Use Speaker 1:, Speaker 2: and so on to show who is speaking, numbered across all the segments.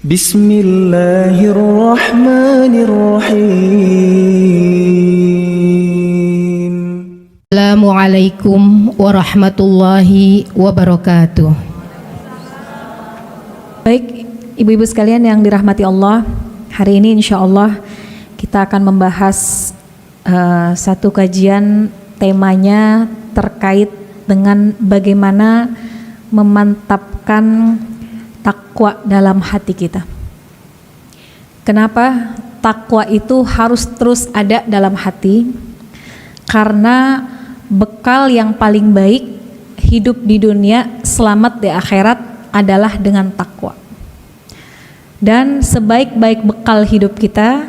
Speaker 1: Bismillahirrahmanirrahim.
Speaker 2: Assalamualaikum warahmatullahi wabarakatuh.
Speaker 3: Baik, ibu-ibu sekalian yang dirahmati Allah, hari ini insya Allah kita akan membahas satu kajian, temanya terkait dengan bagaimana memantapkan takwa dalam hati kita. Kenapa takwa itu harus terus ada dalam hati? Karena bekal yang paling baik hidup di dunia, selamat di akhirat adalah dengan takwa. Dan sebaik-baik bekal hidup kita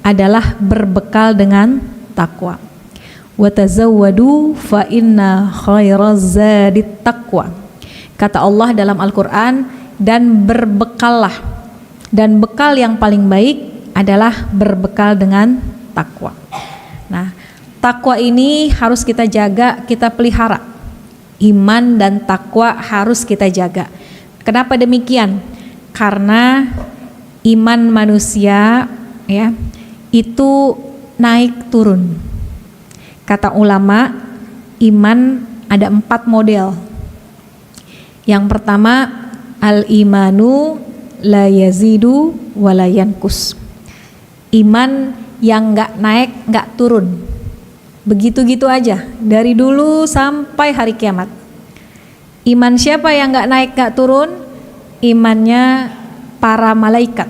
Speaker 3: adalah berbekal dengan takwa. Wa tazawwadu fa inna khairaz zadit taqwa. Kata Allah dalam Al-Qur'an, dan berbekallah, dan bekal yang paling baik adalah berbekal dengan takwa. Nah, takwa ini harus kita jaga, kita pelihara. Iman dan takwa harus kita jaga. Kenapa demikian? Karena iman manusia ya itu naik turun. Kata ulama, iman ada 4 model. Yang pertama, al-imanu la yazidu wa la yankus. Iman yang enggak naik, enggak turun. Begitu-gitu aja, dari dulu sampai hari kiamat. Iman siapa yang enggak naik, enggak turun? Imannya para malaikat,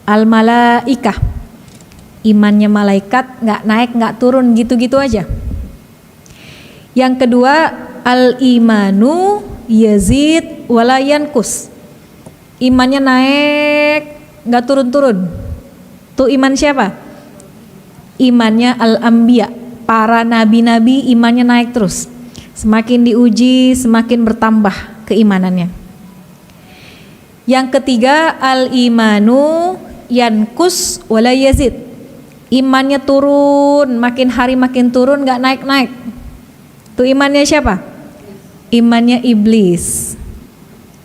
Speaker 3: al-malaikah. Imannya malaikat enggak naik, enggak turun, gitu-gitu aja. Yang kedua, al-imanu yazid wa la yankus. Imannya naik, enggak turun-turun. Tuh iman siapa? Imannya al-anbiya, para nabi-nabi, imannya naik terus. Semakin diuji, semakin bertambah keimanannya. Yang ketiga, al-imanu yankus wa la yazid. Imannya turun, makin hari makin turun, gak naik-naik. Itu imannya siapa? Imannya iblis.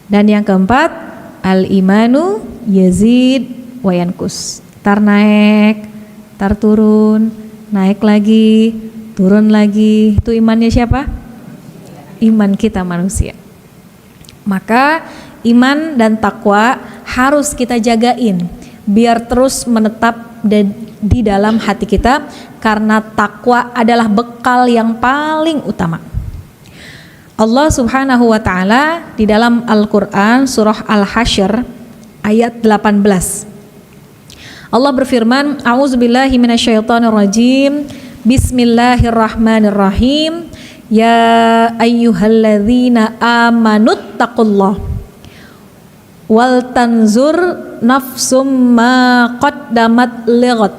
Speaker 3: Dan yang keempat, al-imanu yazid wa yankus. Tar naik, tar turun, naik lagi, turun lagi. Itu imannya siapa? Iman kita manusia. Maka iman dan takwa harus kita jagain biar terus menetap di dalam hati kita, karena takwa adalah bekal yang paling utama. Allah Subhanahu wa taala di dalam Al-Qur'an surah Al-Hasyr ayat 18. Allah berfirman, a'udzubillahi minasyaitonirrajim. Bismillahirrahmanirrahim. Ya ayyuhalladzina amanuttaqullah wal tanzur nafsum ma qaddamat lighad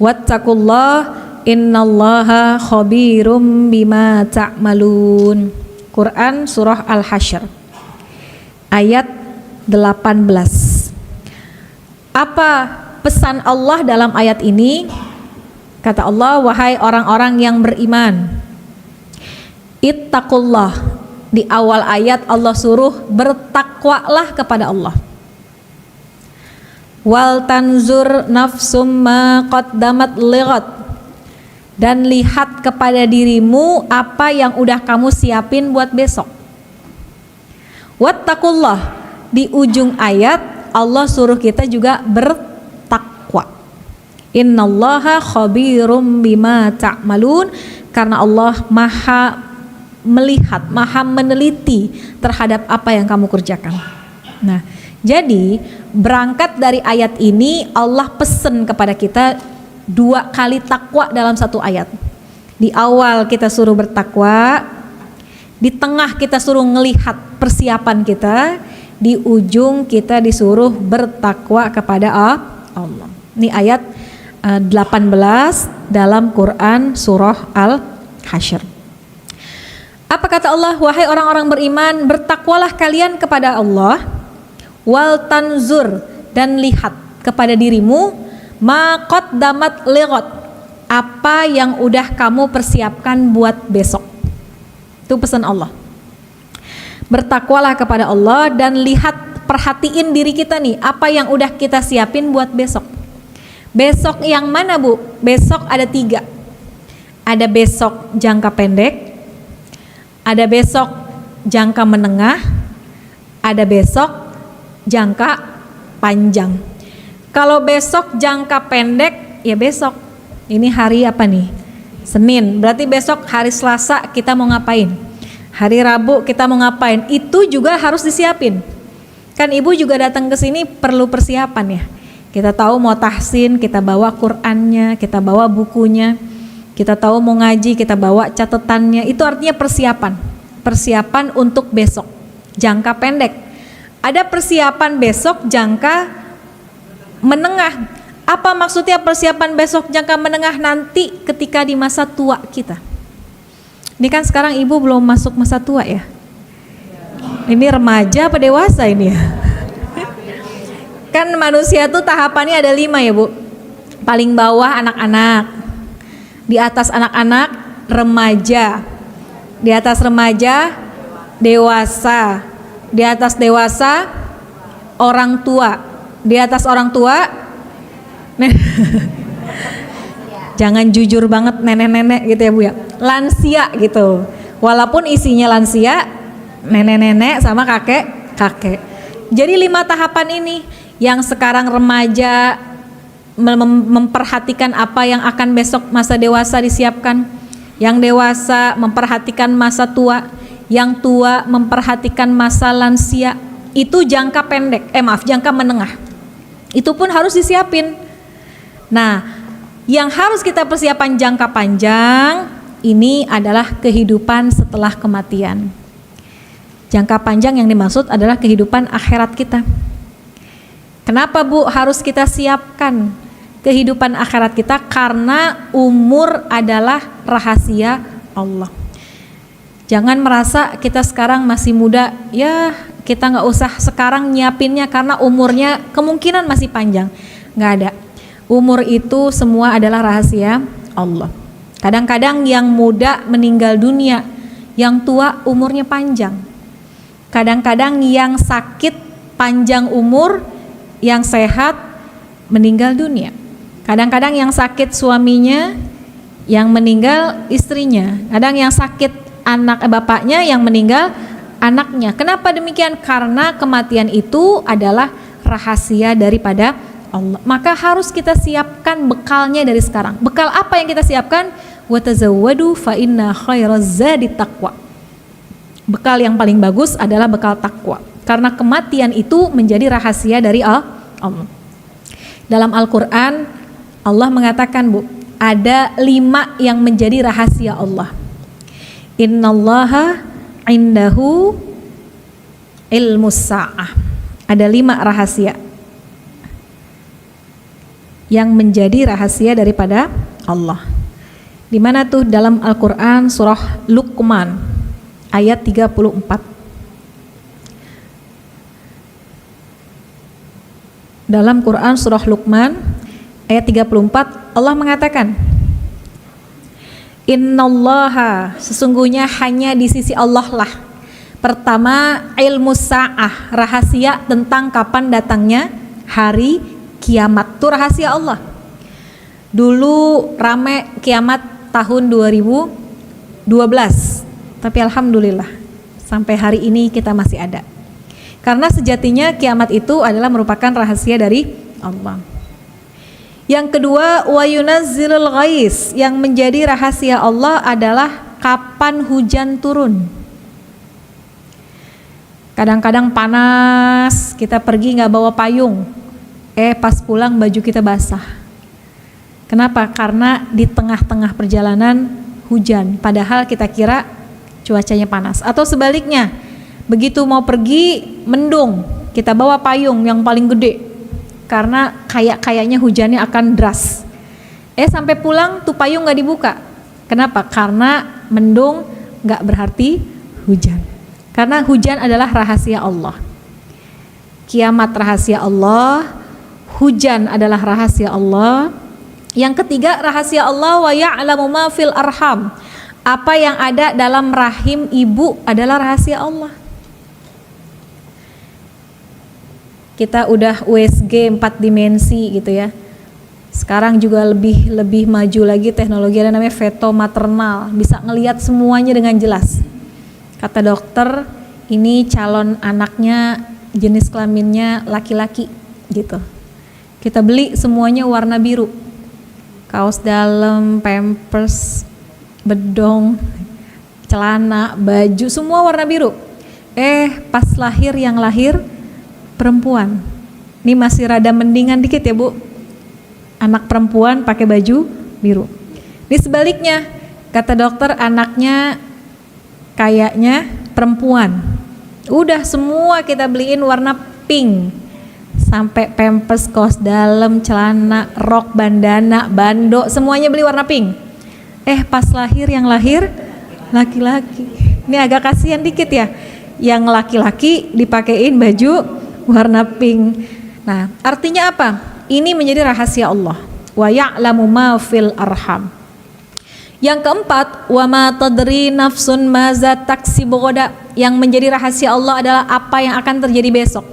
Speaker 3: wattaqullah innallaha khabirum bima ta'malun. Quran surah Al-Hasyr ayat 18. Apa pesan Allah dalam ayat ini? Kata Allah, wahai orang-orang yang beriman, ittaqullah. Di awal ayat Allah suruh bertakwalah kepada Allah. Wal tanzur nafsum ma qaddamat lighad. Dan lihat kepada dirimu apa yang udah kamu siapin buat besok. Wattaqullah. Di ujung ayat Allah suruh kita juga bertakwa. Innallaha khabirum bima ta'malun. Karena Allah maha melihat, maha meneliti terhadap apa yang kamu kerjakan. Nah, jadi berangkat dari ayat ini Allah pesen kepada kita 2 kali takwa dalam satu ayat. Di awal kita suruh bertakwa, di tengah kita suruh ngelihat persiapan kita, di ujung kita disuruh bertakwa kepada Allah. Ini ayat 18 dalam Quran surah Al-Hasyr. Apa kata Allah? Wahai orang-orang beriman, bertakwalah kalian kepada Allah, wal tanzur, dan lihat kepada dirimu, ma qaddamat lighad, apa yang udah kamu persiapkan buat besok. Itu pesan Allah. Bertakwalah kepada Allah dan lihat perhatiin diri kita nih, apa yang udah kita siapin buat besok. Besok yang mana Bu? Besok ada 3. Ada besok jangka pendek, ada besok jangka menengah, ada besok jangka panjang. Kalau besok jangka pendek, ya besok. Ini hari apa nih? Senin. Berarti besok hari Selasa kita mau ngapain? Hari Rabu kita mau ngapain? Itu juga harus disiapin. Kan ibu juga datang ke sini perlu persiapan ya. Kita tahu mau tahsin, kita bawa Qur'annya, kita bawa bukunya. Kita tahu mau ngaji, kita bawa catatannya. Itu artinya persiapan. Persiapan untuk besok, jangka pendek. Ada persiapan besok jangka menengah. Apa maksudnya persiapan besok jangka menengah? Nanti ketika di masa tua kita. Ini kan sekarang ibu belum masuk masa tua ya. Ini remaja apa dewasa ini ya? Kan manusia tuh tahapannya ada 5 ya Bu. Paling bawah anak-anak, di atas anak-anak remaja, di atas remaja dewasa, di atas dewasa orang tua, di atas orang tua jangan jujur banget nenek-nenek gitu ya Bu ya, lansia gitu, walaupun isinya lansia, nenek-nenek sama kakek-kakek. Jadi 5 tahapan ini yang sekarang remaja memperhatikan apa yang akan besok masa dewasa disiapkan, yang dewasa memperhatikan masa tua, yang tua memperhatikan masa lansia. Itu jangka pendek, jangka menengah. Itu pun harus disiapin. Nah, yang harus kita persiapan jangka panjang ini adalah kehidupan setelah kematian. Jangka panjang yang dimaksud adalah kehidupan akhirat kita. Kenapa Bu harus kita siapkan kehidupan akhirat kita? Karena umur adalah rahasia Allah. Jangan merasa kita sekarang masih muda, ya kita nggak usah sekarang nyiapinnya karena umurnya kemungkinan masih panjang. Nggak ada. Umur itu semua adalah rahasia Allah. Kadang-kadang yang muda meninggal dunia, yang tua umurnya panjang. Kadang-kadang yang sakit panjang umur, yang sehat meninggal dunia. Kadang-kadang yang sakit suaminya, yang meninggal istrinya. Kadang yang sakit bapaknya, yang meninggal anaknya. Kenapa demikian? Karena kematian itu adalah rahasia daripada Allah. Maka harus kita siapkan bekalnya dari sekarang. Bekal apa yang kita siapkan? Wa tazawwadu fa inna khairaz zadi taqwa. Bekal yang paling bagus adalah bekal takwa. Karena kematian itu menjadi rahasia dari Allah. Dalam Al-Quran Allah mengatakan Bu, ada 5 yang menjadi rahasia Allah. Innallaha indahu ilmus sa'ah. Ada 5 rahasia yang menjadi rahasia daripada Allah. Di mana tuh? Dalam Al-Quran surah Luqman ayat 34. Dalam Quran surah Luqman ayat 34 Allah mengatakan, Innallaha, sesungguhnya hanya di sisi Allah lah. Pertama, ilmu sa'ah, rahasia tentang kapan datangnya hari kiamat. Itu rahasia Allah. Dulu rame kiamat tahun 2012, tapi alhamdulillah sampai hari ini kita masih ada. Karena sejatinya kiamat itu adalah merupakan rahasia dari Allah. Yang kedua, wa yunazzilul ghais, yang menjadi rahasia Allah adalah kapan hujan turun. Kadang-kadang panas, kita pergi nggak bawa payung, pas pulang baju kita basah. Kenapa? Karena di tengah-tengah perjalanan hujan, padahal kita kira cuacanya panas. Atau sebaliknya, begitu mau pergi mendung, kita bawa payung yang paling gede, karena kayaknya hujannya akan deras. Sampai pulang tuh payung nggak dibuka. Kenapa? Karena mendung nggak berarti hujan. Karena hujan adalah rahasia Allah. Kiamat rahasia Allah, hujan adalah rahasia Allah. Yang ketiga, rahasia Allah, wa ya'lamu ma fil arham. Apa yang ada dalam rahim ibu adalah rahasia Allah. kita udah USG 4 dimensi gitu ya. Sekarang juga lebih maju lagi teknologi, ada namanya feto maternal, bisa ngelihat semuanya dengan jelas. Kata dokter, ini calon anaknya jenis kelaminnya laki-laki gitu. Kita beli semuanya warna biru, kaos dalam, pampers, bedong, celana, baju, semua warna biru. Pas yang lahir perempuan. Ini masih rada mendingan dikit ya Bu, anak perempuan pakai baju biru. Ini sebaliknya, kata dokter anaknya kayaknya perempuan. Udah semua kita beliin warna pink, sampai pampers, kaos dalam, celana, rok, bandana, bando, semuanya beli warna pink. Pas yang lahir laki-laki. Ini agak kasihan dikit ya, yang laki-laki dipakein baju warna pink. Nah, artinya apa? Ini menjadi rahasia Allah. Wa ya'lamu ma fil arham. Yang keempat, wa ma tadri nafsun maza taksibu ghadan. Yang menjadi rahasia Allah adalah apa yang akan terjadi besok.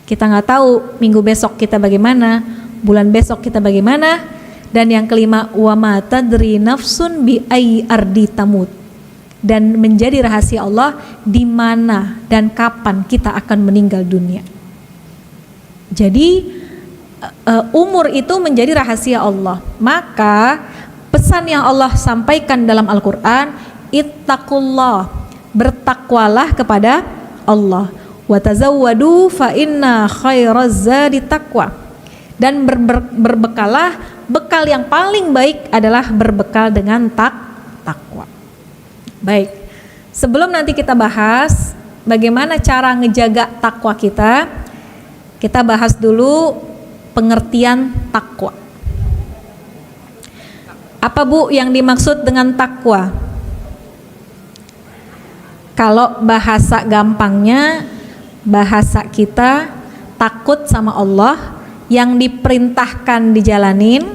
Speaker 3: Kita nggak tahu minggu besok kita bagaimana, bulan besok kita bagaimana. Dan yang kelima, wa ma tadri nafsun bi ayyi ardi tamut. Dan menjadi rahasia Allah di mana dan kapan kita akan meninggal dunia. Jadi umur itu menjadi rahasia Allah. Maka pesan yang Allah sampaikan dalam Al-Quran, ittaqullah, bertakwalah kepada Allah. Wa tazawwadu fa inna khairaz zadi taqwa. Dan berbekalah, bekal yang paling baik adalah berbekal dengan takwa. Baik, sebelum nanti kita bahas bagaimana cara ngejaga takwa kita bahas dulu pengertian takwa. Apa Bu yang dimaksud dengan takwa? Kalau bahasa gampangnya, bahasa kita takut sama Allah, yang diperintahkan dijalanin,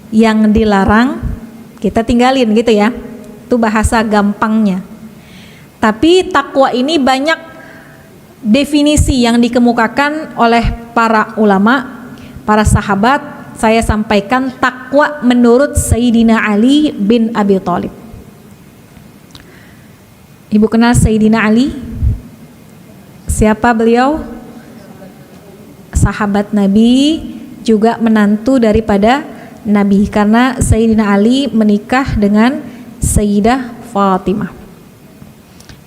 Speaker 3: yang dilarang kita tinggalin gitu ya. Itu bahasa gampangnya. Tapi takwa ini banyak definisi yang dikemukakan oleh para ulama, para sahabat. Saya sampaikan takwa menurut Sayyidina Ali bin Abi Thalib. Ibu kenal Sayyidina Ali? Siapa beliau? Sahabat Nabi, juga menantu daripada Nabi, karena Sayyidina Ali menikah dengan Sayyidah Fatimah.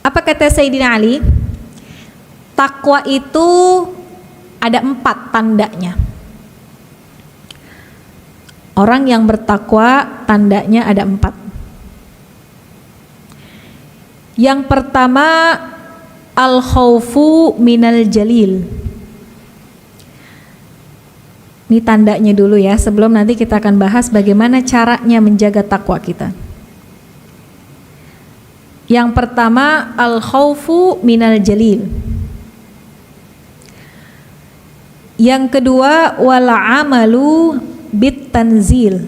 Speaker 3: Apa kata Sayyidina Ali? Takwa itu ada 4 tandanya. Orang yang bertakwa tandanya ada 4. Yang pertama, al-khaufu minal jalil. Ini tandanya dulu ya, sebelum nanti kita akan bahas bagaimana caranya menjaga takwa kita. Yang pertama, al-khaufu minal jalil. Yang kedua, wal amalu bit tanzil.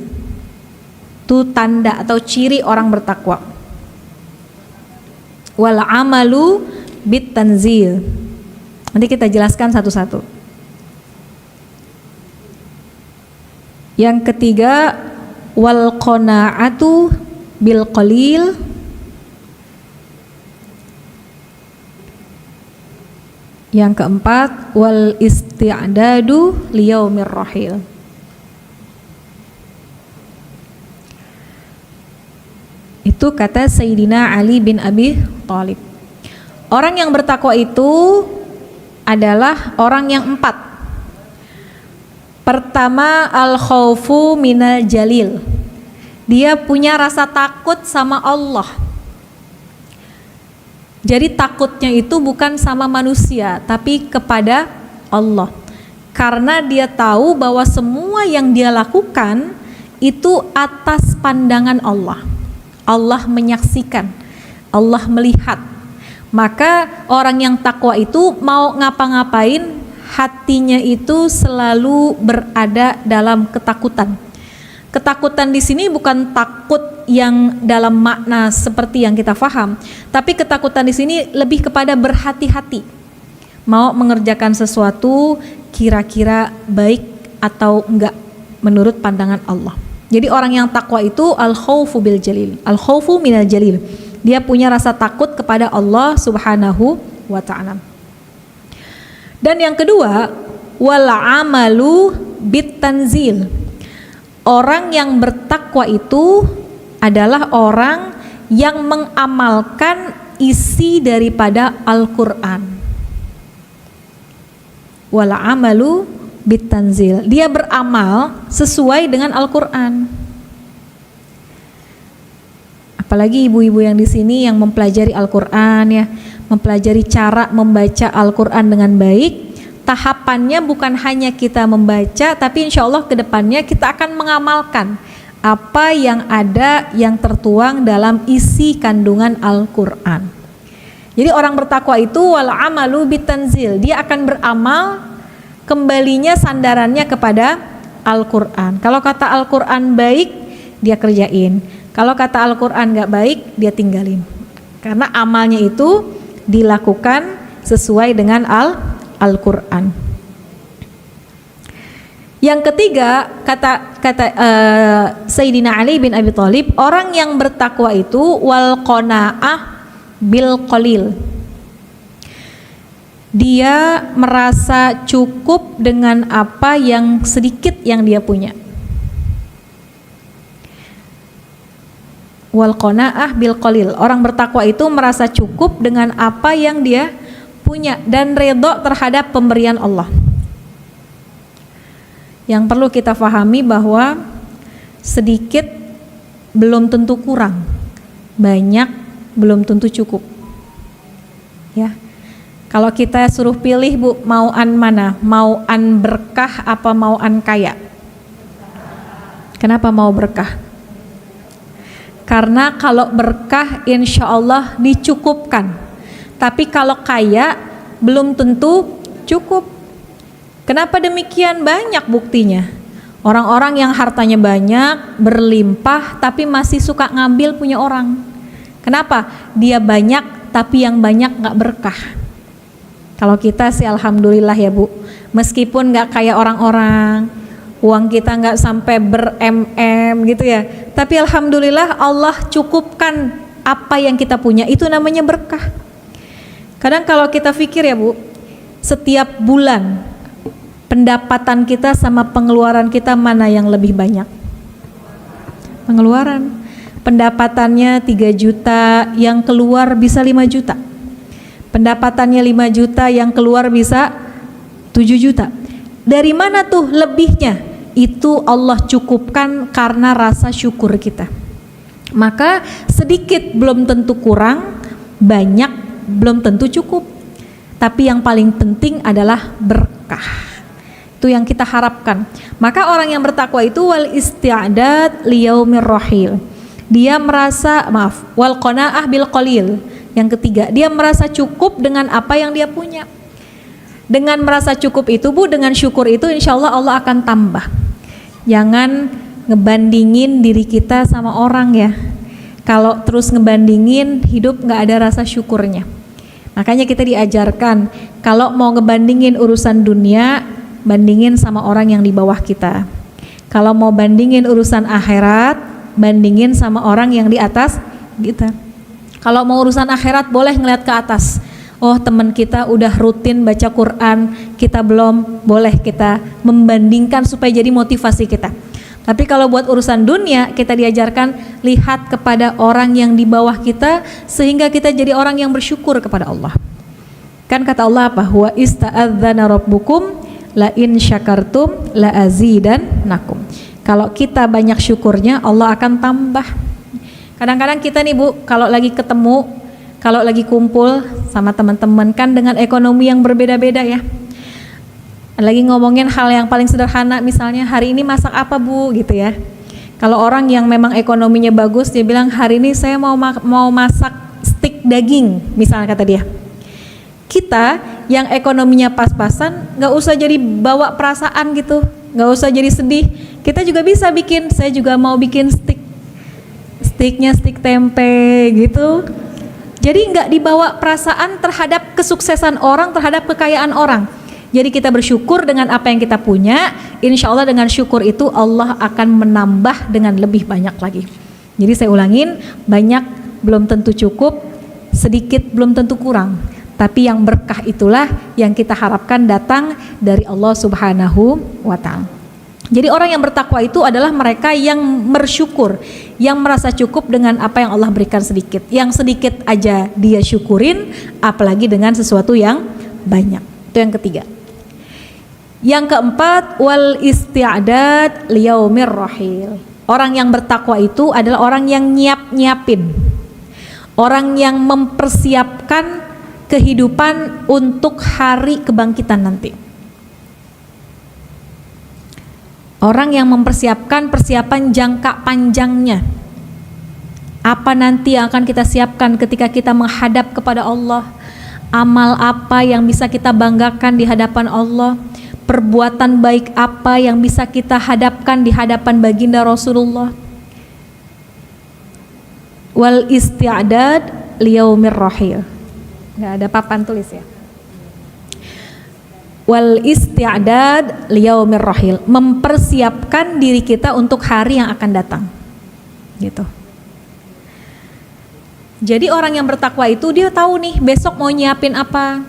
Speaker 3: Itu tanda atau ciri orang bertakwa. Wal amalu bit tanzil. Nanti kita jelaskan satu-satu. Yang ketiga, wal qanaatu bil qalil. Yang keempat, wal isti'dadu liyaumir rahil. Itu kata Sayyidina Ali bin Abi Thalib. Orang yang bertakwa itu adalah orang yang 4. Pertama, al-khaufu minal jalil. Dia punya rasa takut sama Allah. Jadi takutnya itu bukan sama manusia, tapi kepada Allah. Karena dia tahu bahwa semua yang dia lakukan itu atas pandangan Allah. Allah menyaksikan, Allah melihat. Maka orang yang takwa itu mau ngapa-ngapain, hatinya itu selalu berada dalam ketakutan. Ketakutan di sini bukan takut yang dalam makna seperti yang kita faham, tapi ketakutan di sini lebih kepada berhati-hati. mau mengerjakan sesuatu kira-kira baik atau enggak menurut pandangan Allah. Jadi orang yang takwa itu al-khaufu bil jalil, al-khaufu minal jalil. Dia punya rasa takut kepada Allah Subhanahu wa ta'ala. Dan yang kedua, wal amalu bit tanzil. Orang yang bertakwa itu adalah orang yang mengamalkan isi daripada Al-Qur'an. Wal amalu bit tanzil. Dia beramal sesuai dengan Al-Qur'an. Apalagi ibu-ibu yang di sini yang mempelajari Al-Qur'an ya, mempelajari cara membaca Al-Qur'an dengan baik. Tahapannya bukan hanya kita membaca, tapi insya Allah kedepannya kita akan mengamalkan apa yang ada yang tertuang dalam isi kandungan Al-Qur'an. Jadi orang bertakwa itu wal amalu bitanzil, dia akan beramal kembalinya sandarannya kepada Al-Qur'an. Kalau kata Al-Qur'an baik, dia kerjain. Kalau kata Al-Qur'an gak baik, dia tinggalin. Karena amalnya itu dilakukan sesuai dengan Al-Qur'an. Yang ketiga, kata Sayyidina Ali bin Abi Thalib, orang yang bertakwa itu wal qanaah bil qalil. Dia merasa cukup dengan apa yang sedikit yang dia punya. Wal qanaah bil qalil. Orang bertakwa itu merasa cukup dengan apa yang dia punya dan redha terhadap pemberian Allah. Yang perlu kita fahami bahwa sedikit belum tentu kurang, banyak belum tentu cukup. Ya. Kalau kita suruh pilih Bu, mau an mana? Mau an berkah apa mau an kaya? Kenapa mau berkah? Karena kalau berkah insya Allah dicukupkan. Tapi kalau kaya belum tentu cukup. Kenapa demikian? Banyak buktinya. Orang-orang yang hartanya banyak, berlimpah, tapi masih suka ngambil punya orang. Kenapa? Dia banyak, tapi yang banyak gak berkah. Kalau kita sih alhamdulillah ya Bu, meskipun gak kayak orang-orang, uang kita gak sampai ber-MM gitu ya, tapi alhamdulillah Allah cukupkan apa yang kita punya, itu namanya berkah. Kadang kalau kita pikir ya Bu, setiap bulan pendapatan kita sama pengeluaran kita mana yang lebih banyak? Pengeluaran. Pendapatannya 3 juta, yang keluar bisa 5 juta. Pendapatannya 5 juta, yang keluar bisa 7 juta. Dari mana tuh lebihnya? Itu Allah cukupkan karena rasa syukur kita. Maka sedikit belum tentu kurang, banyak belum tentu cukup. Tapi yang paling penting adalah berkah. Itu yang kita harapkan. Maka orang yang bertakwa itu wal isti'dad liyaumir rahil. Dia merasa, wal qanaah bil qalil. Yang ketiga, dia merasa cukup dengan apa yang dia punya. Dengan merasa cukup itu Bu, dengan syukur itu insya Allah Allah akan tambah. Jangan ngebandingin diri kita sama orang ya. Kalau terus ngebandingin, hidup gak ada rasa syukurnya. Makanya kita diajarkan, kalau mau ngebandingin urusan dunia, bandingin sama orang yang di bawah kita. Kalau mau bandingin urusan akhirat, bandingin sama orang yang di atas kita. Kalau mau urusan akhirat boleh ngeliat ke atas. Oh teman kita udah rutin baca Quran, kita belum, boleh kita membandingkan supaya jadi motivasi kita. Tapi kalau buat urusan dunia, kita diajarkan lihat kepada orang yang di bawah kita, sehingga kita jadi orang yang bersyukur kepada Allah. Kan kata Allah apa? Wa ista'adzana rabbukum la in syakartum la azidannakum. Kalau kita banyak syukurnya, Allah akan tambah. Kadang-kadang kita nih Bu, kalau lagi ketemu, kalau lagi kumpul sama teman-teman kan dengan ekonomi yang berbeda-beda ya. Lagi ngomongin hal yang paling sederhana, misalnya hari ini masak apa Bu gitu ya. Kalau orang yang memang ekonominya bagus, dia bilang hari ini saya mau masak stik daging, misalnya kata dia. Kita yang ekonominya pas-pasan, nggak usah jadi bawa perasaan gitu, nggak usah jadi sedih. Kita juga bisa bikin, saya juga mau bikin stiknya stik tempe gitu. Jadi nggak dibawa perasaan terhadap kesuksesan orang, terhadap kekayaan orang. Jadi kita bersyukur dengan apa yang kita punya. Insya Allah dengan syukur itu Allah akan menambah dengan lebih banyak lagi. Jadi saya ulangin, banyak belum tentu cukup, sedikit belum tentu kurang. Tapi yang berkah itulah yang kita harapkan datang dari Allah Subhanahu wa Ta'ala. Jadi orang yang bertakwa itu adalah mereka yang bersyukur, yang merasa cukup dengan apa yang Allah berikan sedikit. Yang sedikit aja dia syukurin, apalagi dengan sesuatu yang banyak. Itu yang ketiga. Yang keempat, wal isti'dad liyaumir rahil. Orang yang bertakwa itu adalah orang yang nyiapin. Orang yang mempersiapkan kehidupan untuk hari kebangkitan nanti. Orang yang mempersiapkan persiapan jangka panjangnya. Apa nanti yang akan kita siapkan ketika kita menghadap kepada Allah? Amal apa yang bisa kita banggakan di hadapan Allah? Perbuatan baik apa yang bisa kita hadapkan di hadapan baginda Rasulullah? Wal isti'dad liyaumir rahil. Nggak ada papan tulis ya. Wal isti'dad liyaumir rahil, mempersiapkan diri kita untuk hari yang akan datang. Gitu. Jadi orang yang bertakwa itu dia tahu nih besok mau nyiapin apa.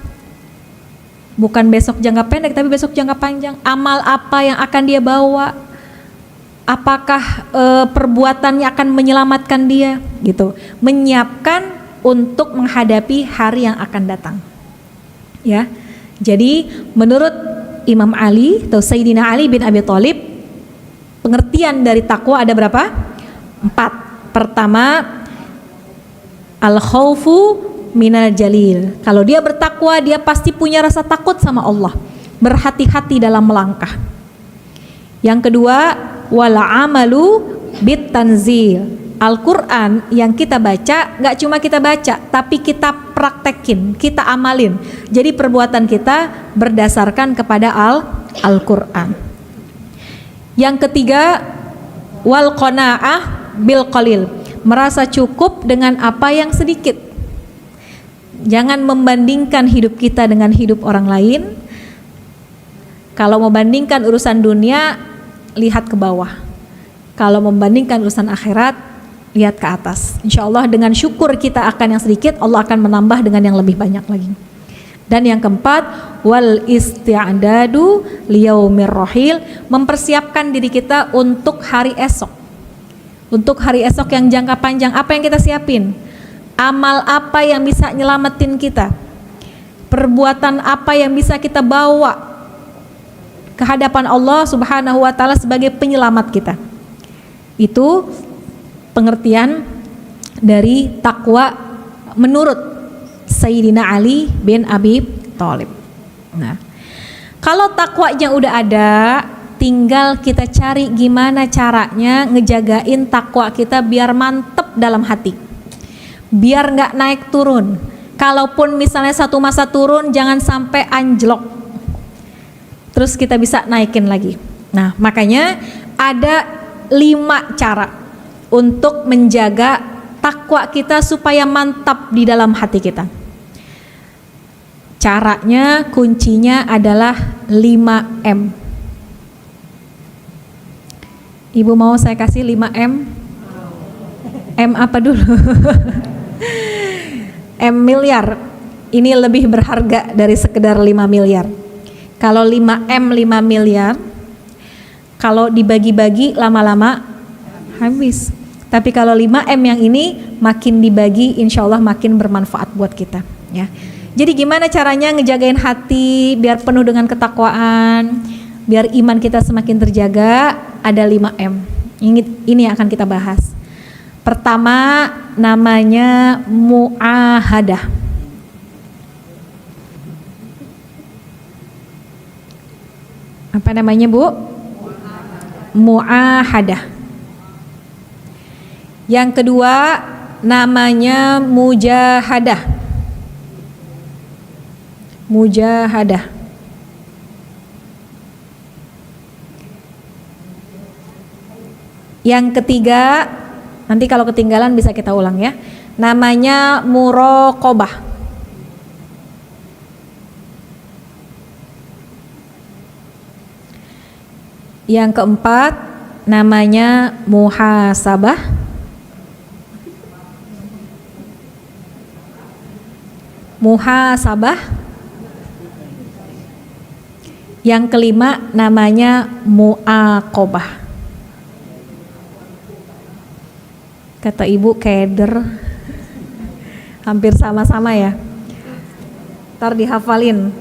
Speaker 3: Bukan besok jangka pendek tapi besok jangka panjang. Amal apa yang akan dia bawa? Apakah perbuatannya akan menyelamatkan dia? Gitu. Menyiapkan untuk menghadapi hari yang akan datang. Ya. Jadi menurut Imam Ali atau Sayyidina Ali bin Abi Thalib, pengertian dari takwa ada berapa? 4. Pertama, al-khaufu minal jalil. Kalau dia bertakwa, dia pasti punya rasa takut sama Allah, berhati-hati dalam melangkah. Yang kedua, wal amalu bit tanzil. Al-Quran yang kita baca, gak cuma kita baca, tapi kita praktekin, kita amalin. Jadi perbuatan kita berdasarkan kepada Al-Quran. Yang ketiga, wal qanaah bil qalil. Merasa cukup dengan apa yang sedikit. Jangan membandingkan hidup kita dengan hidup orang lain. Kalau membandingkan urusan dunia, lihat ke bawah. Kalau membandingkan urusan akhirat, lihat ke atas. Insya Allah dengan syukur kita akan yang sedikit, Allah akan menambah dengan yang lebih banyak lagi. Dan yang keempat, wal isti'dadu liyaumir rahil, mempersiapkan diri kita untuk hari esok. Untuk hari esok yang jangka panjang, apa yang kita siapin? Amal apa yang bisa nyelamatin kita? Perbuatan apa yang bisa kita bawa ke hadapan Allah Subhanahu wa Ta'ala sebagai penyelamat kita? Itu pengertian dari takwa menurut Sayyidina Ali bin Abi Thalib. Nah, kalau takwanya udah ada, tinggal kita cari gimana caranya ngejagain takwa kita biar mantep dalam hati, biar nggak naik turun. Kalaupun misalnya satu masa turun, jangan sampai anjlok, terus kita bisa naikin lagi. Nah, makanya ada 5 cara untuk menjaga takwa kita supaya mantap di dalam hati kita. Caranya, kuncinya adalah 5M. Ibu mau saya kasih 5M? M apa dulu? M miliar. Ini lebih berharga dari sekedar 5 miliar. Kalau 5M 5 miliar, kalau dibagi-bagi lama-lama habis. Tapi kalau 5M yang ini makin dibagi, insya Allah makin bermanfaat buat kita. Ya. Jadi gimana caranya ngejagain hati biar penuh dengan ketakwaan, biar iman kita semakin terjaga? Ada 5M. Ini yang akan kita bahas. Pertama namanya mu'ahadah. Apa namanya, Bu? Mu'ahadah. Yang kedua namanya mujahadah. Mujahadah. Yang ketiga, nanti kalau ketinggalan bisa kita ulang ya. namanya muraqabah. Yang keempat namanya muhasabah. Muhasabah. Yang kelima namanya muaqabah. Kata ibu keder. Hampir sama-sama ya. Ntar dihafalin.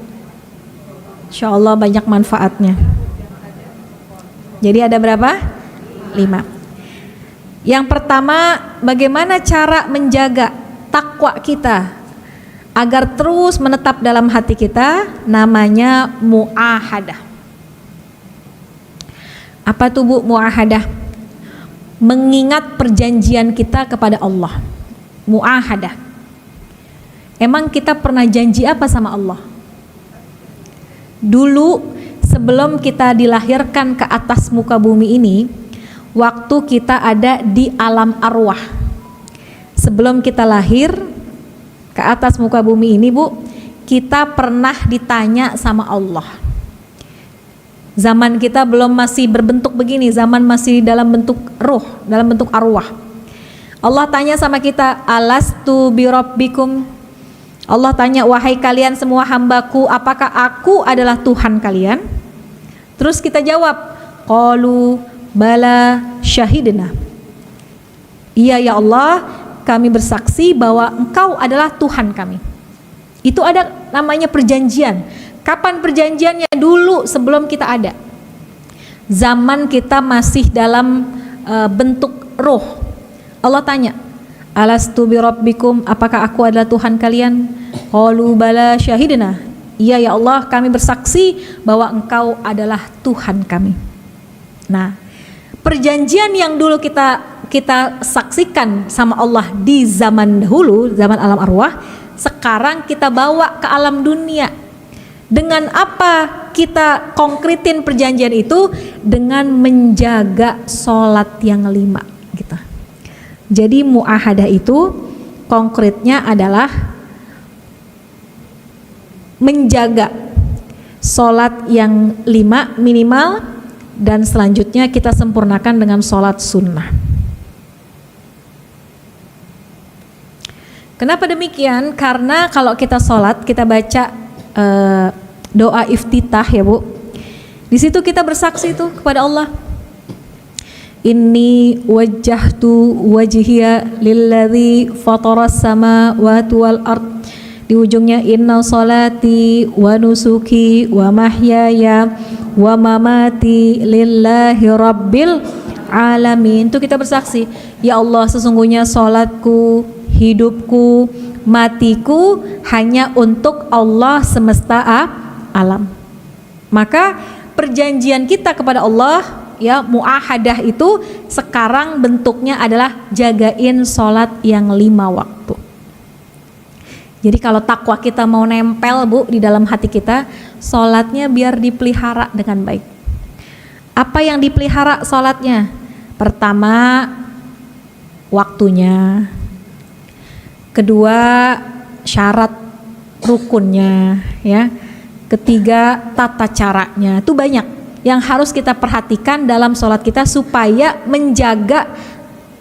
Speaker 3: Insya Allah banyak manfaatnya. Jadi ada berapa? 5. Yang pertama, bagaimana cara menjaga takwa kita agar terus menetap dalam hati kita, namanya muahadah. Apa tuh Bu muahadah? Mengingat perjanjian kita kepada Allah. Muahadah. Emang kita pernah janji apa sama Allah? Dulu sebelum kita dilahirkan ke atas muka bumi ini, waktu kita ada di alam arwah, sebelum kita lahir ke atas muka bumi ini Bu, kita pernah ditanya sama Allah. Zaman kita belum masih berbentuk begini, zaman masih dalam bentuk ruh, dalam bentuk arwah. Allah tanya sama kita, alastu birabbikum. Allah tanya, wahai kalian semua hambaku, apakah aku adalah Tuhan kalian? Terus kita jawab, qalu bala syahidna. Iya ya Allah, kami bersaksi bahwa Engkau adalah Tuhan kami. Itu ada namanya perjanjian. Kapan perjanjiannya? Dulu sebelum kita ada. Zaman kita masih dalam bentuk roh. Allah tanya, alastu birabbikum, apakah aku adalah Tuhan kalian? Qalu bala syahidna. Iya ya Allah, kami bersaksi bahwa Engkau adalah Tuhan kami. Nah, perjanjian yang dulu kita saksikan sama Allah di zaman dahulu, zaman alam arwah, sekarang kita bawa ke alam dunia. Dengan apa kita konkretin perjanjian itu? Dengan menjaga sholat yang 5 gitu. Jadi muahadah itu konkretnya adalah menjaga sholat yang 5 minimal, dan selanjutnya kita sempurnakan dengan sholat sunnah. Kenapa demikian? Karena kalau kita sholat, kita baca doa iftitah ya Bu. Di situ kita bersaksi tuh kepada Allah. Inni wajjahtu wajhiya lilladzi fataras samawati wal ard. Di ujungnya inna salati wa nusuki wa mahyaya wa mamati lillahi rabbil alamin. Itu kita bersaksi, ya Allah, sesungguhnya salatku, hidupku, matiku hanya untuk Allah semesta alam. Maka perjanjian kita kepada Allah, ya muahadah itu sekarang bentuknya adalah jagain sholat yang 5 waktu. Jadi kalau takwa kita mau nempel Bu di dalam hati kita, sholatnya biar dipelihara dengan baik. Apa yang dipelihara sholatnya? Pertama, waktunya. Kedua, syarat rukunnya, ya. Ketiga, tata caranya. Itu banyak yang harus kita perhatikan dalam sholat kita supaya menjaga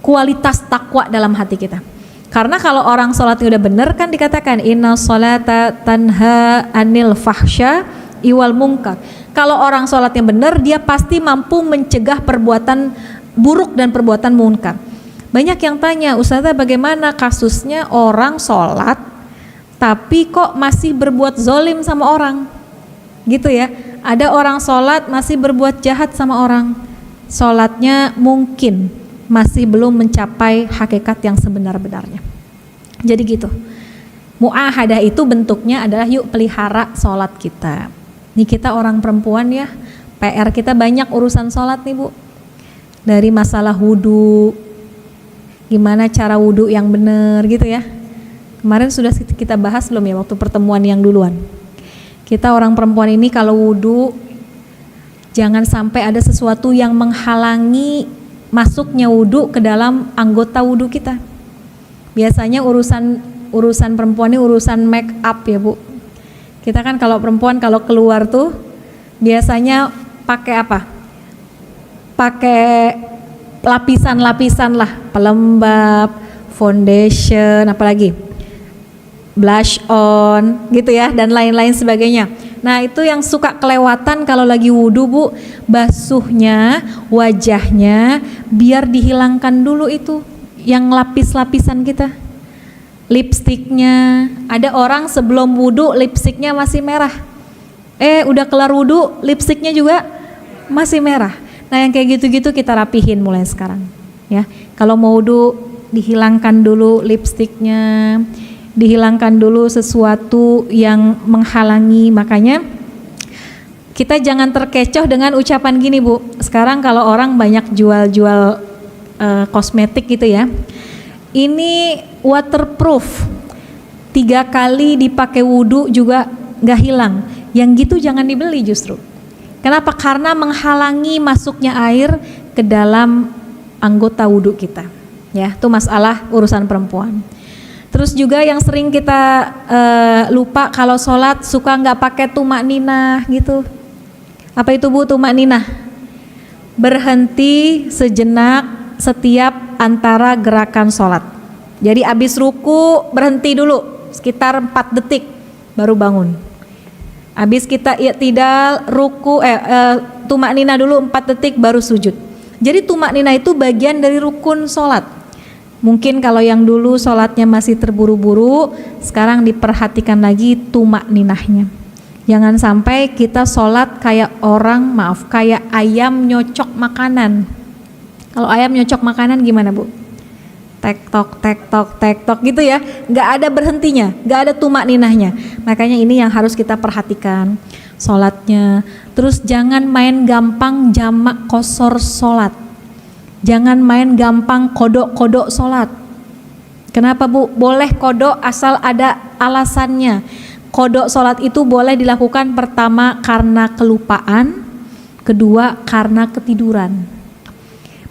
Speaker 3: kualitas takwa dalam hati kita. Karena kalau orang sholatnya udah benar, kan dikatakan inna sholata tanha anil fahsya iwal munkar. Kalau orang sholatnya benar, dia pasti mampu mencegah perbuatan buruk dan perbuatan munkar. Banyak yang tanya, Ustazah bagaimana kasusnya orang sholat tapi kok masih berbuat zolim sama orang? Gitu ya, ada orang sholat masih berbuat jahat sama orang. Sholatnya mungkin masih belum mencapai hakikat yang sebenar-benarnya. Jadi gitu. Muahadah itu bentuknya adalah yuk pelihara sholat kita. Nih kita orang perempuan ya, PR kita banyak urusan sholat nih Bu. Dari masalah wudu, gimana cara wudu yang benar gitu ya. Kemarin sudah kita bahas belum ya waktu pertemuan yang duluan. Kita orang perempuan ini kalau wudu, jangan sampai ada sesuatu yang menghalangi masuknya wudu ke dalam anggota wudu kita. Biasanya urusan perempuan ini urusan make up ya Bu. Kita kan kalau perempuan kalau keluar tuh biasanya pakai apa? Pakai lapisan-lapisan lah, pelembab, foundation, apalagi blush on gitu ya, dan lain-lain sebagainya. Nah itu yang suka kelewatan kalau lagi wudhu Bu, basuhnya wajahnya biar dihilangkan dulu itu yang lapis-lapisan kita. Lipstiknya, ada orang sebelum wudhu lipstiknya masih merah, udah kelar wudhu lipstiknya juga masih merah. Nah yang kayak gitu-gitu kita rapihin mulai sekarang ya. Kalau mau wudhu dihilangkan dulu lipstiknya, dihilangkan dulu sesuatu yang menghalangi. Makanya kita jangan terkecoh dengan ucapan gini Bu. Sekarang kalau orang banyak jual-jual kosmetik gitu ya, ini waterproof, 3 kali dipakai wudhu juga gak hilang. Yang gitu jangan dibeli justru. Kenapa? Karena menghalangi masuknya air ke dalam anggota wudhu kita ya. Itu masalah urusan perempuan. Terus juga yang sering kita lupa kalau sholat suka nggak pakai tumak ninah gitu. Apa itu Bu tumak ninah? Berhenti sejenak setiap antara gerakan sholat. Jadi abis ruku berhenti dulu sekitar 4 detik baru bangun. Abis kita i'tidal ruku tumak ninah dulu 4 detik baru sujud. Jadi tumak ninah itu bagian dari rukun sholat. Mungkin kalau yang dulu sholatnya masih terburu-buru, sekarang diperhatikan lagi tumak ninahnya. Jangan sampai kita sholat kayak kayak ayam nyocok makanan. Kalau ayam nyocok makanan gimana Bu? Tek-tok, tek-tok, tek-tok gitu ya. Gak ada berhentinya, gak ada tumak ninahnya. Makanya ini yang harus kita perhatikan sholatnya. Terus jangan main gampang jamak kosor sholat. Jangan main gampang kodok-kodok sholat. Kenapa Bu? Boleh kodok asal ada alasannya. Kodok sholat itu boleh dilakukan pertama karena kelupaan, kedua karena ketiduran.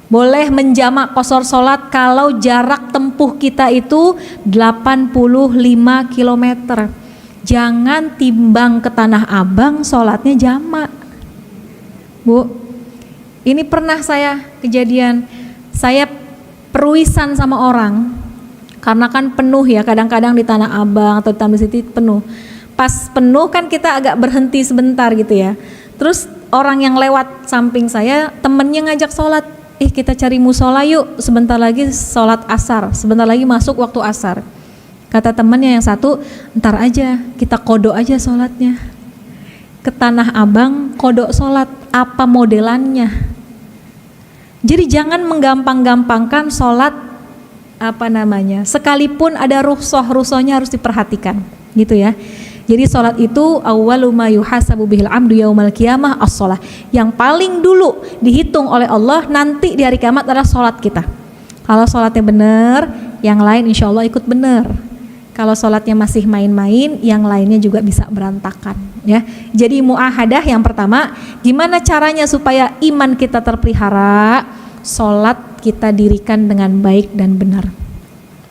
Speaker 3: Boleh menjamak kosor sholat kalau jarak tempuh kita itu 85 km. Jangan timbang ke Tanah Abang sholatnya jamak Bu. Ini pernah saya kejadian, saya peruisan sama orang karena kan penuh ya, kadang-kadang di Tanah Abang atau di Tamrin City penuh. Pas penuh kan kita agak berhenti sebentar gitu ya. Terus orang yang lewat samping saya temennya ngajak sholat, kita cari musola yuk, sebentar lagi sholat asar, sebentar lagi masuk waktu asar. Kata temennya yang satu, ntar aja kita kodok aja sholatnya. Ke Tanah Abang kodok sholat, apa modelannya? Jadi jangan menggampang-gampangkan sholat sekalipun ada rukhsahnya harus diperhatikan gitu ya. Jadi sholat itu awwalu ma yuhasabu bihil abdu yaumal qiyamah as-sholah. Yang paling dulu dihitung oleh Allah nanti di hari kiamat adalah sholat kita. Kalau sholatnya benar, yang lain insya Allah ikut benar. Kalau sholatnya masih main-main, yang lainnya juga bisa berantakan ya. Jadi muahadah yang pertama, gimana caranya supaya iman kita terpelihara? Sholat kita dirikan dengan baik dan benar.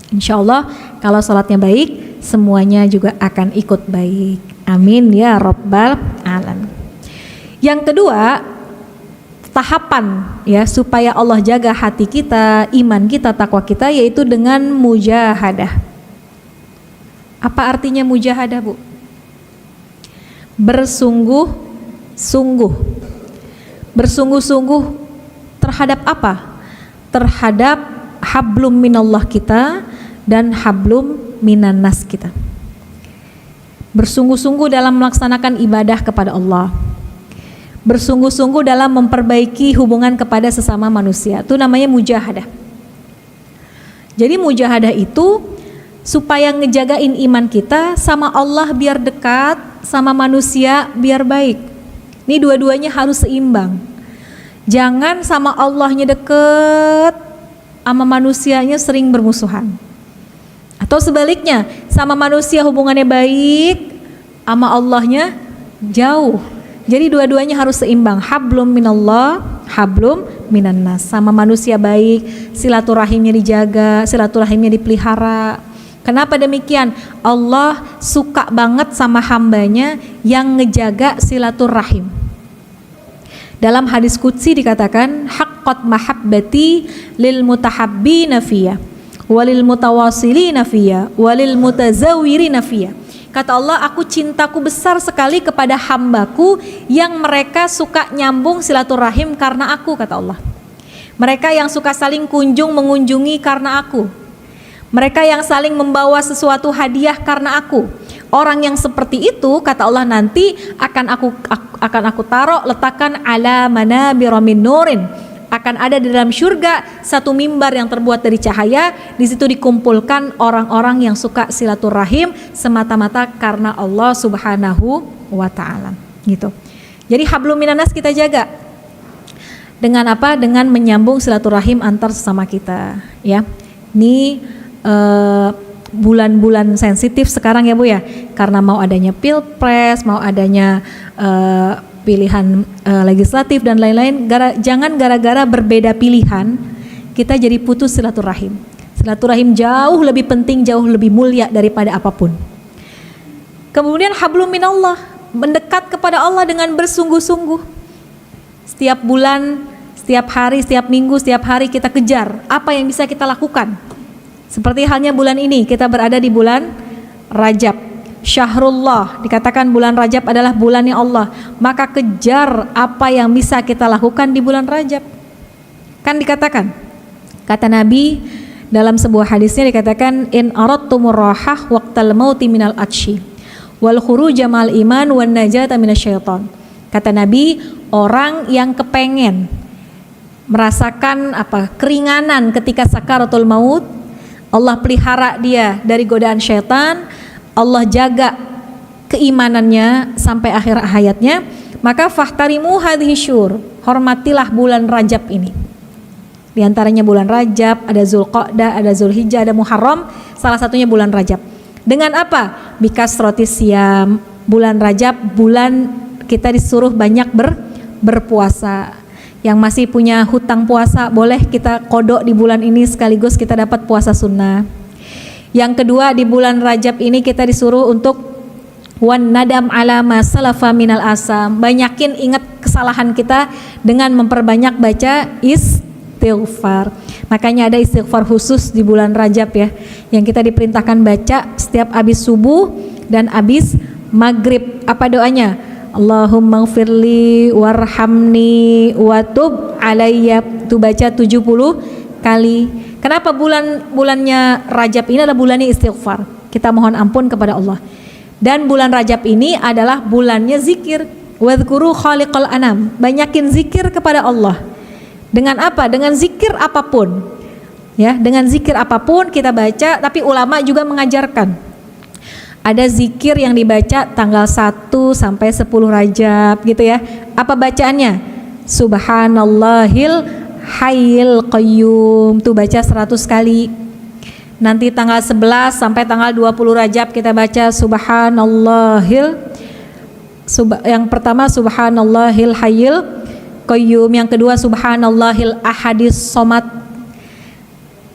Speaker 3: Insya Allah kalau sholatnya baik, semuanya juga akan ikut baik. Amin ya Rabbal Alamin. Yang kedua, tahapan ya supaya Allah jaga hati kita, iman kita, takwa kita, yaitu dengan mujahadah. Apa artinya mujahadah Bu? Bersungguh-sungguh. Bersungguh-sungguh terhadap apa? Terhadap hablum minallah kita dan hablum minannas kita. Bersungguh-sungguh dalam melaksanakan ibadah kepada Allah. Bersungguh-sungguh dalam memperbaiki hubungan kepada sesama manusia. Itu namanya mujahadah. Jadi mujahadah itu supaya ngejagain iman kita sama Allah biar dekat, sama manusia biar baik. Ini dua-duanya harus seimbang. Jangan sama Allahnya deket, sama manusianya sering bermusuhan. Atau sebaliknya, sama manusia hubungannya baik, sama Allahnya jauh. Jadi dua-duanya harus seimbang. Hablum minallah, hablum minannas. Sama manusia baik, silaturahimnya dijaga, silaturahimnya dipelihara. Kenapa demikian? Allah suka banget sama hambanya yang ngejaga silaturahim. Dalam hadis qudsi dikatakan, haqqat mahabbati lil mutahabbina fiyya walil mutawassilina fiyya walil mutazawwirina fiyya. Kata Allah, aku cintaku besar sekali kepada hambaku yang mereka suka nyambung silaturahim karena aku, kata Allah. Mereka yang suka saling kunjung mengunjungi karena aku. Mereka yang saling membawa sesuatu hadiah karena aku. Orang yang seperti itu, kata Allah, nanti akan aku taruh, letakkan ala manabira min nurin. Akan ada di dalam surga satu mimbar yang terbuat dari cahaya. Di situ dikumpulkan orang-orang yang suka silaturahim semata-mata karena Allah Subhanahu wa taala. Gitu. Jadi hablum minannas kita jaga. Dengan apa? Dengan menyambung silaturahim antar sesama kita, ya. Ini bulan-bulan sensitif sekarang ya Bu ya, karena mau adanya pilpres, mau adanya pilihan legislatif dan lain-lain. Jangan gara-gara berbeda pilihan kita jadi putus silaturahim. Silaturahim jauh lebih penting, jauh lebih mulia daripada apapun. Kemudian hablum minallah, mendekat kepada Allah dengan bersungguh-sungguh. Setiap bulan, setiap hari, setiap minggu, setiap hari kita kejar apa yang bisa kita lakukan. Seperti halnya bulan ini, kita berada di bulan Rajab. Syahrullah, dikatakan bulan Rajab adalah bulannya Allah. Maka kejar apa yang bisa kita lakukan di bulan Rajab. Kan dikatakan, kata Nabi dalam sebuah hadisnya dikatakan, in aradtumur rahah waqtal mauti minal atshi wal khuruja mal iman wan najata minasyaiton. Kata Nabi, orang yang kepengen merasakan keringanan ketika sakaratul maut, Allah pelihara dia dari godaan syaitan, Allah jaga keimanannya sampai akhir hayatnya, maka fahtarimu hadhihi syur, hormatilah bulan Rajab ini. Di antaranya bulan Rajab, ada Zulqa'dah, ada Zulhijjah, ada Muharram, salah satunya bulan Rajab. Dengan apa? Bikasrotis siyam. Bulan Rajab, bulan kita disuruh banyak berpuasa. Yang masih punya hutang puasa, boleh kita kodok di bulan ini sekaligus kita dapat puasa sunnah. Yang kedua, di bulan Rajab ini kita disuruh untuk wan nadam ala ma salafa minal asam, banyakin ingat kesalahan kita dengan memperbanyak baca istighfar. Makanya ada istighfar khusus di bulan Rajab ya, yang kita diperintahkan baca setiap habis subuh dan habis maghrib. Apa doanya? Allahumma gfirli warhamni watub alayya. Itu baca 70 kali. Kenapa bulannya Rajab ini adalah bulannya istighfar? Kita mohon ampun kepada Allah. Dan bulan Rajab ini adalah bulannya zikir. Wadhkuru khaliqal anam. Banyakin zikir kepada Allah. Dengan apa? Dengan zikir apapun. Ya, dengan zikir apapun kita baca, tapi ulama juga mengajarkan. Ada zikir yang dibaca tanggal 1 sampai 10 Rajab gitu ya. Apa bacaannya? Subhanallahil hayyil qayyum. Tuh baca 100 kali. Nanti tanggal 11 sampai tanggal 20 Rajab kita baca Subhanallahil. Yang pertama Subhanallahil hayyil qayyum. Yang kedua Subhanallahil ahadis somad.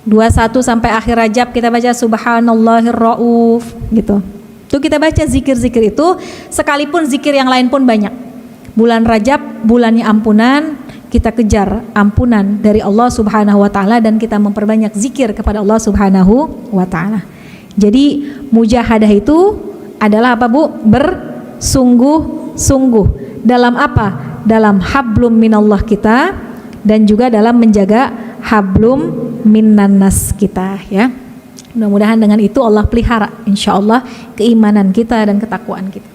Speaker 3: 21 sampai akhir Rajab kita baca Subhanallahir rauf gitu. Itu kita baca zikir-zikir itu, sekalipun zikir yang lain pun banyak. Bulan Rajab bulannya ampunan, kita kejar ampunan dari Allah Subhanahu wa taala dan kita memperbanyak zikir kepada Allah Subhanahu wa taala. Jadi mujahadah itu adalah apa Bu? Bersungguh-sungguh. Dalam apa? Dalam hablum minallah kita dan juga dalam menjaga hablum minannas kita ya. Mudah-mudahan dengan itu Allah pelihara insyaallah keimanan kita dan ketakwaan kita.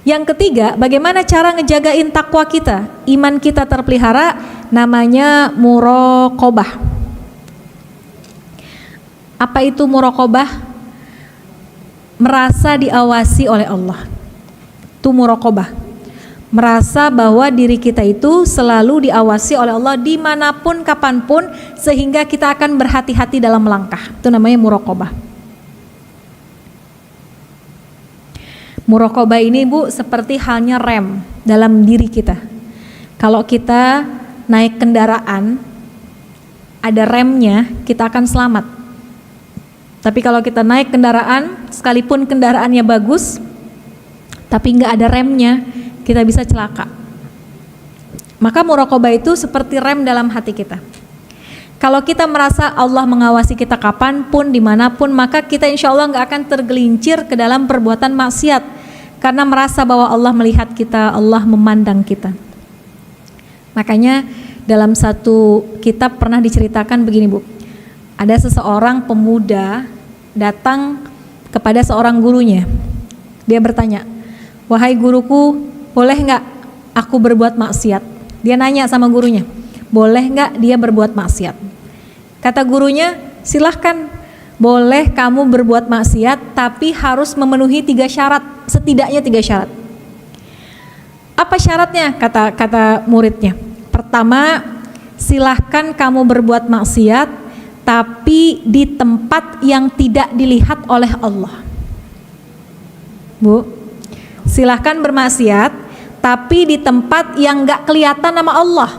Speaker 3: Yang ketiga, bagaimana cara ngejagain takwa kita, iman kita terpelihara, namanya muraqabah. Apa itu muraqabah? Merasa diawasi oleh Allah. Itu muraqabah. Merasa bahwa diri kita itu selalu diawasi oleh Allah dimanapun, kapanpun, sehingga kita akan berhati-hati dalam melangkah. Itu namanya muraqabah. Muraqabah ini Bu seperti halnya rem dalam diri kita. Kalau kita naik kendaraan, ada remnya, kita akan selamat. Tapi kalau kita naik kendaraan, sekalipun kendaraannya bagus, tapi nggak ada remnya, kita bisa celaka. Maka muraqabah itu seperti rem dalam hati kita. Kalau kita merasa Allah mengawasi kita kapanpun, dimanapun, maka kita insya Allah nggak akan tergelincir ke dalam perbuatan maksiat. Karena merasa bahwa Allah melihat kita, Allah memandang kita. Makanya dalam satu kitab pernah diceritakan begini Bu. Ada seseorang pemuda datang kepada seorang gurunya. Dia bertanya, "Wahai guruku, boleh nggak aku berbuat maksiat?" Dia nanya sama gurunya, boleh nggak dia berbuat maksiat? Kata gurunya, silahkan, boleh kamu berbuat maksiat, tapi harus memenuhi 3 syarat, setidaknya 3 syarat. Apa syaratnya? Kata muridnya. Pertama, silahkan kamu berbuat maksiat, tapi di tempat yang tidak dilihat oleh Allah. Bu, silahkan bermaksiat, tapi di tempat yang gak kelihatan nama Allah.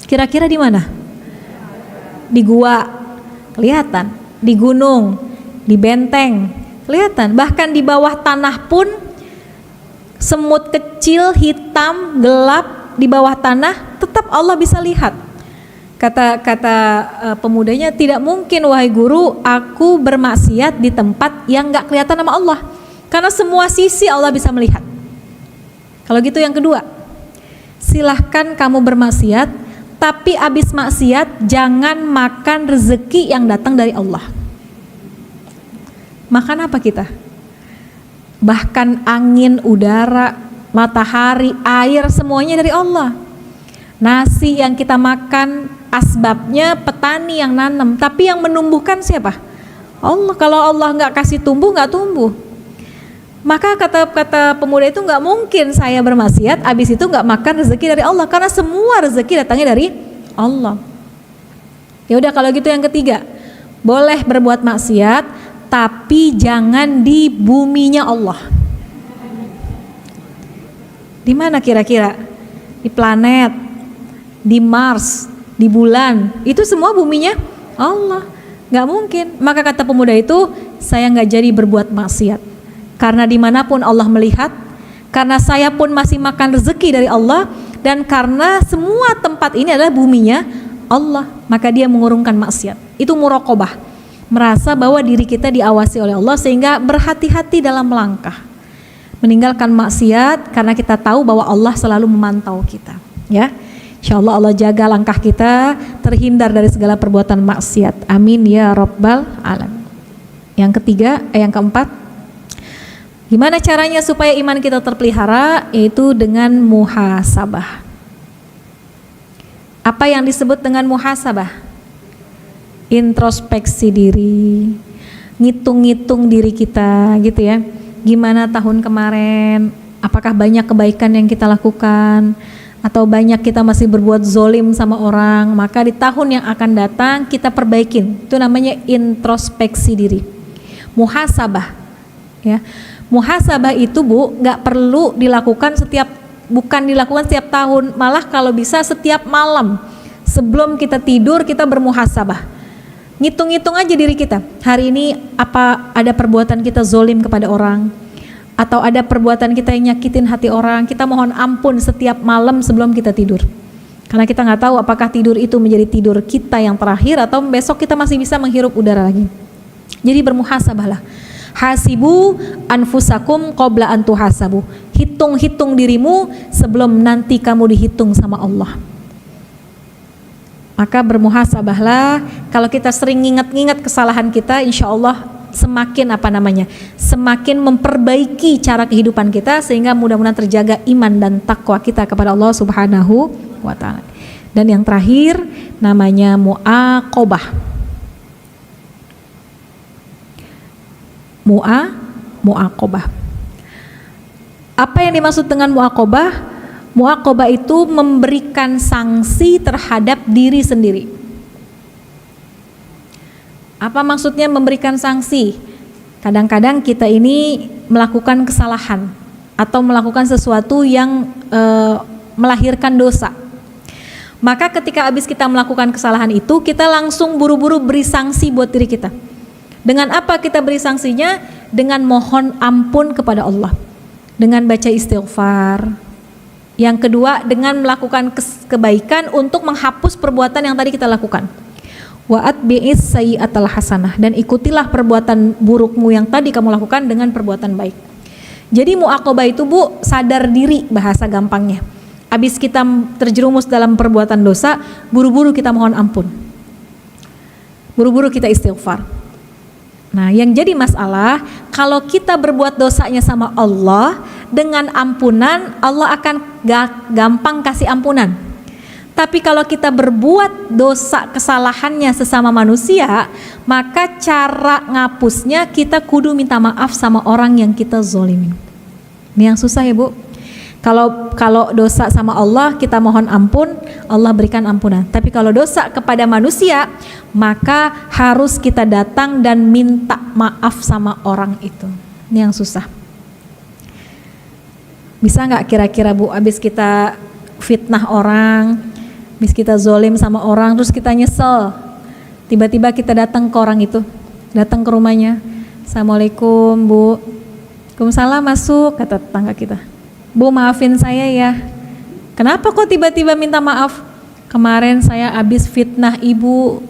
Speaker 3: Kira-kira di mana? Di gua kelihatan, di gunung, di benteng kelihatan, bahkan di bawah tanah pun semut kecil hitam gelap di bawah tanah tetap Allah bisa lihat. Kata pemudanya, tidak mungkin wahai guru aku bermaksiat di tempat yang gak kelihatan nama Allah, karena semua sisi Allah bisa melihat. Kalau gitu yang kedua, silahkan kamu bermaksiat, tapi abis maksiat jangan makan rezeki yang datang dari Allah. Makan apa kita? Bahkan angin, udara, matahari, air, semuanya dari Allah. Nasi yang kita makan, asbabnya petani yang nanam, tapi yang menumbuhkan siapa? Allah. Kalau Allah nggak kasih tumbuh, nggak tumbuh. Maka kata pemuda itu, nggak mungkin saya bermaksiat abis itu nggak makan rezeki dari Allah, karena semua rezeki datangnya dari Allah. Ya udah, kalau gitu yang ketiga, boleh berbuat maksiat tapi jangan di buminya Allah. Di mana kira-kira? Di planet, di Mars, di bulan, itu semua buminya Allah. Nggak mungkin. Maka kata pemuda itu, saya nggak jadi berbuat maksiat. Karena dimanapun Allah melihat, karena saya pun masih makan rezeki dari Allah, dan karena semua tempat ini adalah buminya Allah, maka dia mengurungkan maksiat. Itu muraqabah, merasa bahwa diri kita diawasi oleh Allah sehingga berhati-hati dalam melangkah, meninggalkan maksiat karena kita tahu bahwa Allah selalu memantau kita. Ya, insya Allah jaga langkah kita, terhindar dari segala perbuatan maksiat. Amin ya rabbal alamin. Yang ketiga, yang keempat, gimana caranya supaya iman kita terpelihara? Yaitu dengan muhasabah. Apa yang disebut dengan muhasabah? Introspeksi diri, ngitung-ngitung diri kita gitu ya. Gimana tahun kemarin? Apakah banyak kebaikan yang kita lakukan? Atau banyak kita masih berbuat zolim sama orang? Maka di tahun yang akan datang kita perbaikin. Itu namanya introspeksi diri, muhasabah ya. Muhasabah itu Bu, nggak perlu dilakukan bukan dilakukan setiap tahun, malah kalau bisa setiap malam sebelum kita tidur kita bermuhasabah. Ngitung-ngitung aja diri kita. Hari ini apa ada perbuatan kita zolim kepada orang, atau ada perbuatan kita yang nyakitin hati orang, kita mohon ampun setiap malam sebelum kita tidur. Karena kita nggak tahu apakah tidur itu menjadi tidur kita yang terakhir atau besok kita masih bisa menghirup udara lagi. Jadi bermuhasabahlah. Hasibu anfusakum qabla an tuhasabu. Hitung-hitung dirimu sebelum nanti kamu dihitung sama Allah. Maka bermuhasabahlah. Kalau kita sering ingat-ingat kesalahan kita, insya Allah semakin semakin memperbaiki cara kehidupan kita, sehingga mudah-mudahan terjaga iman dan takwa kita kepada Allah Subhanahu wa ta'ala. Dan yang terakhir namanya mu'aqobah. Mu'aqobah. Apa yang dimaksud dengan mu'aqobah? Mu'aqobah itu memberikan sanksi terhadap diri sendiri. Apa maksudnya memberikan sanksi? Kadang-kadang kita ini melakukan kesalahan atau melakukan sesuatu yang melahirkan dosa. Maka ketika habis kita melakukan kesalahan itu, kita langsung buru-buru beri sanksi buat diri kita. Dengan apa kita beri sanksinya? Dengan mohon ampun kepada Allah, dengan baca istighfar. Yang kedua, dengan melakukan kebaikan untuk menghapus perbuatan yang tadi kita lakukan. Wa atbi'is sayyi'atal hasanah, dan ikutilah perbuatan burukmu yang tadi kamu lakukan dengan perbuatan baik. Jadi muaqabah itu Bu, sadar diri bahasa gampangnya. Habis kita terjerumus dalam perbuatan dosa, buru-buru kita mohon ampun, buru-buru kita istighfar. Nah, yang jadi masalah, kalau kita berbuat dosanya sama Allah, dengan ampunan, Allah akan gampang kasih ampunan. Tapi kalau kita berbuat dosa kesalahannya sesama manusia, maka cara ngapusnya kita kudu minta maaf sama orang yang kita zolimin. Ini yang susah ya Bu. Kalau dosa sama Allah kita mohon ampun, Allah berikan ampunan. Tapi kalau dosa kepada manusia, maka harus kita datang dan minta maaf sama orang itu. Ini yang susah. Bisa nggak kira-kira Bu, abis kita fitnah orang, abis kita zolim sama orang, terus kita nyesel, tiba-tiba kita datang ke orang itu, datang ke rumahnya, Assalamualaikum Bu, Waalaikumsalam, masuk, kata tetangga kita. Bu, maafin saya ya. Kenapa kok tiba-tiba minta maaf? Kemarin saya habis fitnah ibu,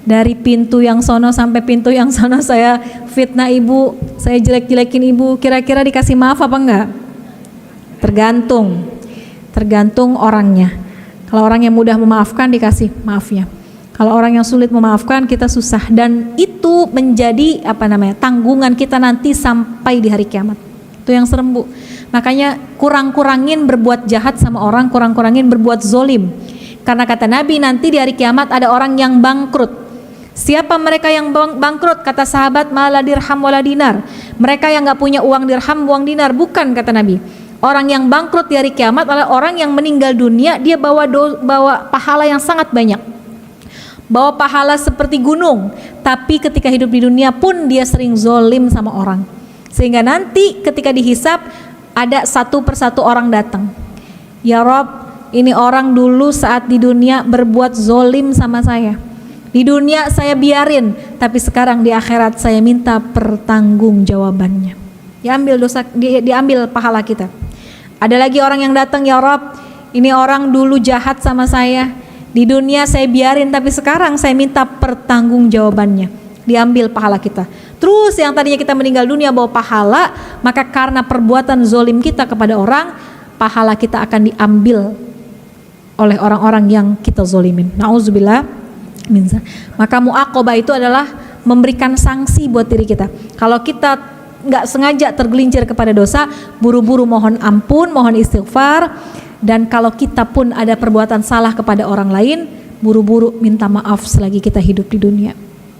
Speaker 3: dari pintu yang sono sampai pintu yang sono saya fitnah ibu, saya jelek-jelekin ibu. Kira-kira dikasih maaf apa enggak? Tergantung orangnya. Kalau orang yang mudah memaafkan dikasih maafnya. Kalau orang yang sulit memaafkan kita susah, dan itu menjadi tanggungan kita nanti sampai di hari kiamat. Itu yang serem Bu. Makanya kurang-kurangin berbuat jahat sama orang, kurang-kurangin berbuat zolim. Karena kata Nabi, nanti di hari kiamat ada orang yang bangkrut. Siapa mereka yang bangkrut? Kata sahabat, mala dirham wala dinar. Mereka yang gak punya uang dirham, uang dinar. Bukan, kata Nabi. Orang yang bangkrut di hari kiamat adalah orang yang meninggal dunia, dia bawa pahala yang sangat banyak, bawa pahala seperti gunung, tapi ketika hidup di dunia pun dia sering zolim sama orang. Sehingga nanti ketika dihisap, ada satu persatu orang datang, ya Rob, ini orang dulu saat di dunia berbuat zolim sama saya. Di dunia saya biarin, tapi sekarang di akhirat saya minta pertanggungjawabannya. Diambil pahala kita. Ada lagi orang yang datang, ya Rob, ini orang dulu jahat sama saya. Di dunia saya biarin, tapi sekarang saya minta pertanggungjawabannya. Diambil pahala kita. Terus yang tadinya kita meninggal dunia bawa pahala, maka karena perbuatan zolim kita kepada orang, pahala kita akan diambil oleh orang-orang yang kita zolimin. Nauzubillah min dzalik. Maka muaqabah itu adalah memberikan sanksi buat diri kita. Kalau kita nggak sengaja tergelincir kepada dosa, buru-buru mohon ampun, mohon istighfar. Dan kalau kita pun ada perbuatan salah kepada orang lain, buru-buru minta maaf selagi kita hidup di dunia.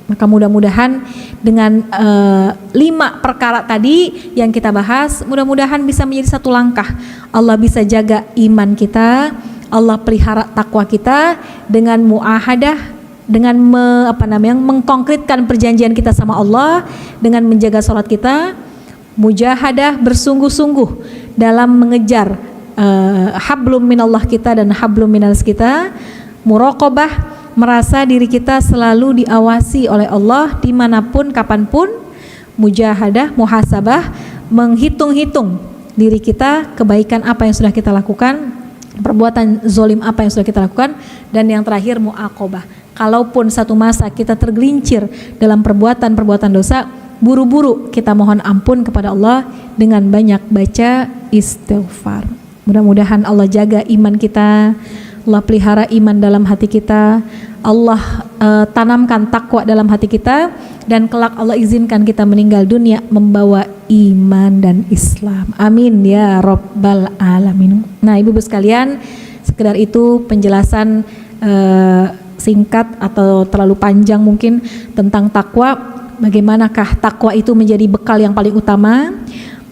Speaker 3: Maka mudah-mudahan dengan 5 perkara tadi yang kita bahas, mudah-mudahan bisa menjadi satu langkah. Allah bisa jaga iman kita, Allah pelihara takwa kita dengan muahadah, dengan mengkonkretkan perjanjian kita sama Allah, dengan menjaga sholat kita, mujahadah, bersungguh-sungguh dalam mengejar hablum minallah kita dan hablum minas kita, muraqabah, merasa diri kita selalu diawasi oleh Allah dimanapun kapanpun, mujahadah, muhasabah, menghitung-hitung diri kita, kebaikan apa yang sudah kita lakukan, perbuatan zolim apa yang sudah kita lakukan, dan yang terakhir muaqabah. Kalaupun satu masa kita tergelincir dalam perbuatan-perbuatan dosa, buru-buru kita mohon ampun kepada Allah dengan banyak baca istighfar. Mudah-mudahan Allah jaga iman kita, Allah pelihara iman dalam hati kita, Allah tanamkan takwa dalam hati kita, dan kelak Allah izinkan kita meninggal dunia membawa iman dan Islam. Amin ya Rabbal Alamin. Nah ibu-ibu sekalian, sekedar itu penjelasan singkat atau terlalu panjang mungkin tentang takwa. Bagaimanakah takwa itu menjadi bekal yang paling utama,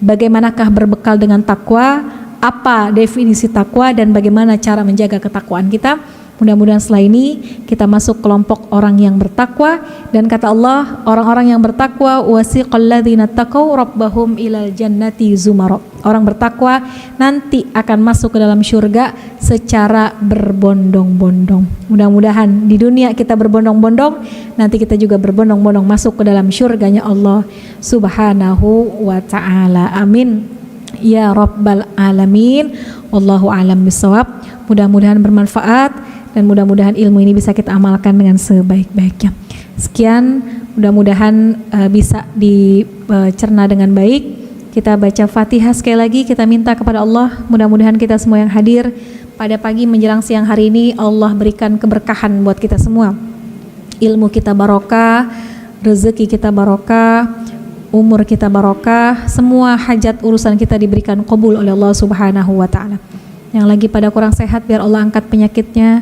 Speaker 3: bagaimanakah berbekal dengan takwa, apa definisi takwa, dan bagaimana cara menjaga ketakwaan kita. Mudah-mudahan setelah ini kita masuk kelompok orang yang bertakwa, dan kata Allah, orang-orang yang bertakwa wasiqal ladzina taqaw rabbahum ilal jannati zumara. Orang bertakwa nanti akan masuk ke dalam surga secara berbondong-bondong. Mudah-mudahan di dunia kita berbondong-bondong, nanti kita juga berbondong-bondong masuk ke dalam surganya Allah Subhanahu wa taala. Amin ya rabbal alamin. Wallahu alam bisawab. Mudah-mudahan bermanfaat dan mudah-mudahan ilmu ini bisa kita amalkan dengan sebaik-baiknya. Sekian, mudah-mudahan bisa dicerna dengan baik. Kita baca Fatihah sekali lagi, kita minta kepada Allah, mudah-mudahan kita semua yang hadir pada pagi menjelang siang hari ini, Allah berikan keberkahan buat kita semua. Ilmu kita barokah, rezeki kita barokah, umur kita barokah, semua hajat urusan kita diberikan qabul oleh Allah Subhanahu wa taala. Yang lagi pada kurang sehat biar Allah angkat penyakitnya,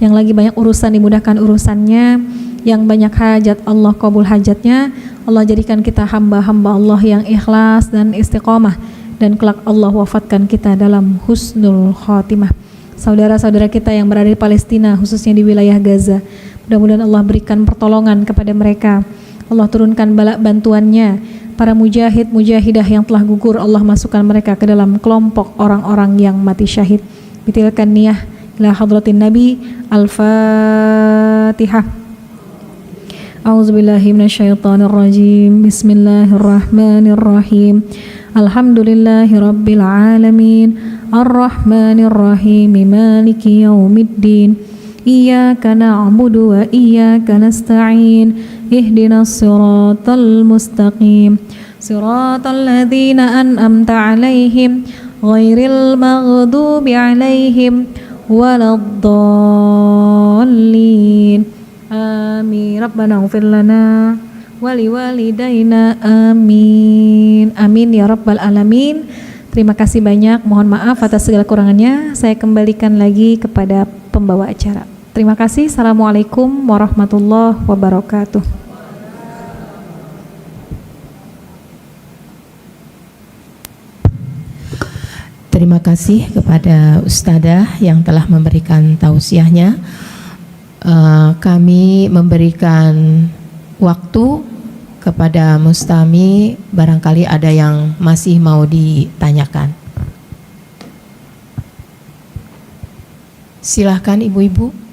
Speaker 3: yang lagi banyak urusan dimudahkan urusannya, yang banyak hajat Allah qabul hajatnya. Allah jadikan kita hamba-hamba Allah yang ikhlas dan istiqomah, dan kelak Allah wafatkan kita dalam husnul khatimah. Saudara-saudara kita yang berada di Palestina, khususnya di wilayah Gaza, mudah-mudahan Allah berikan pertolongan kepada mereka. Allah turunkan bala bantuannya. Para mujahid mujahidah yang telah gugur, Allah masukkan mereka ke dalam kelompok orang-orang yang mati syahid. Bitilkan niyah ila hadratin Nabi. Al-Fatihah. A'udzubillahi minasyaitonirrajim. Bismillahirrahmanirrahim. Alhamdulillahi rabbil alamin. Ar-Rahmanirrahim. Maliki yaumiddin. Iyyaka na'budu wa iyyaka nasta'in. Ihdinas siratal mustaqim. Siratal ladzina an'amta 'alaihim ghairil maghdubi 'alaihim waladdallin. Amin. Rabbana ighfir lana wa liwalidayna. Amin. Amin ya rabbal alamin. Terima kasih banyak. Mohon maaf atas segala kurangannya. Saya kembalikan lagi kepada pembawa acara. Terima kasih. Assalamualaikum warahmatullahi wabarakatuh.
Speaker 2: Terima kasih kepada Ustadzah yang telah memberikan tausiahnya. Kami memberikan waktu kepada Mustami, barangkali ada yang masih mau ditanyakan. Silahkan ibu-ibu.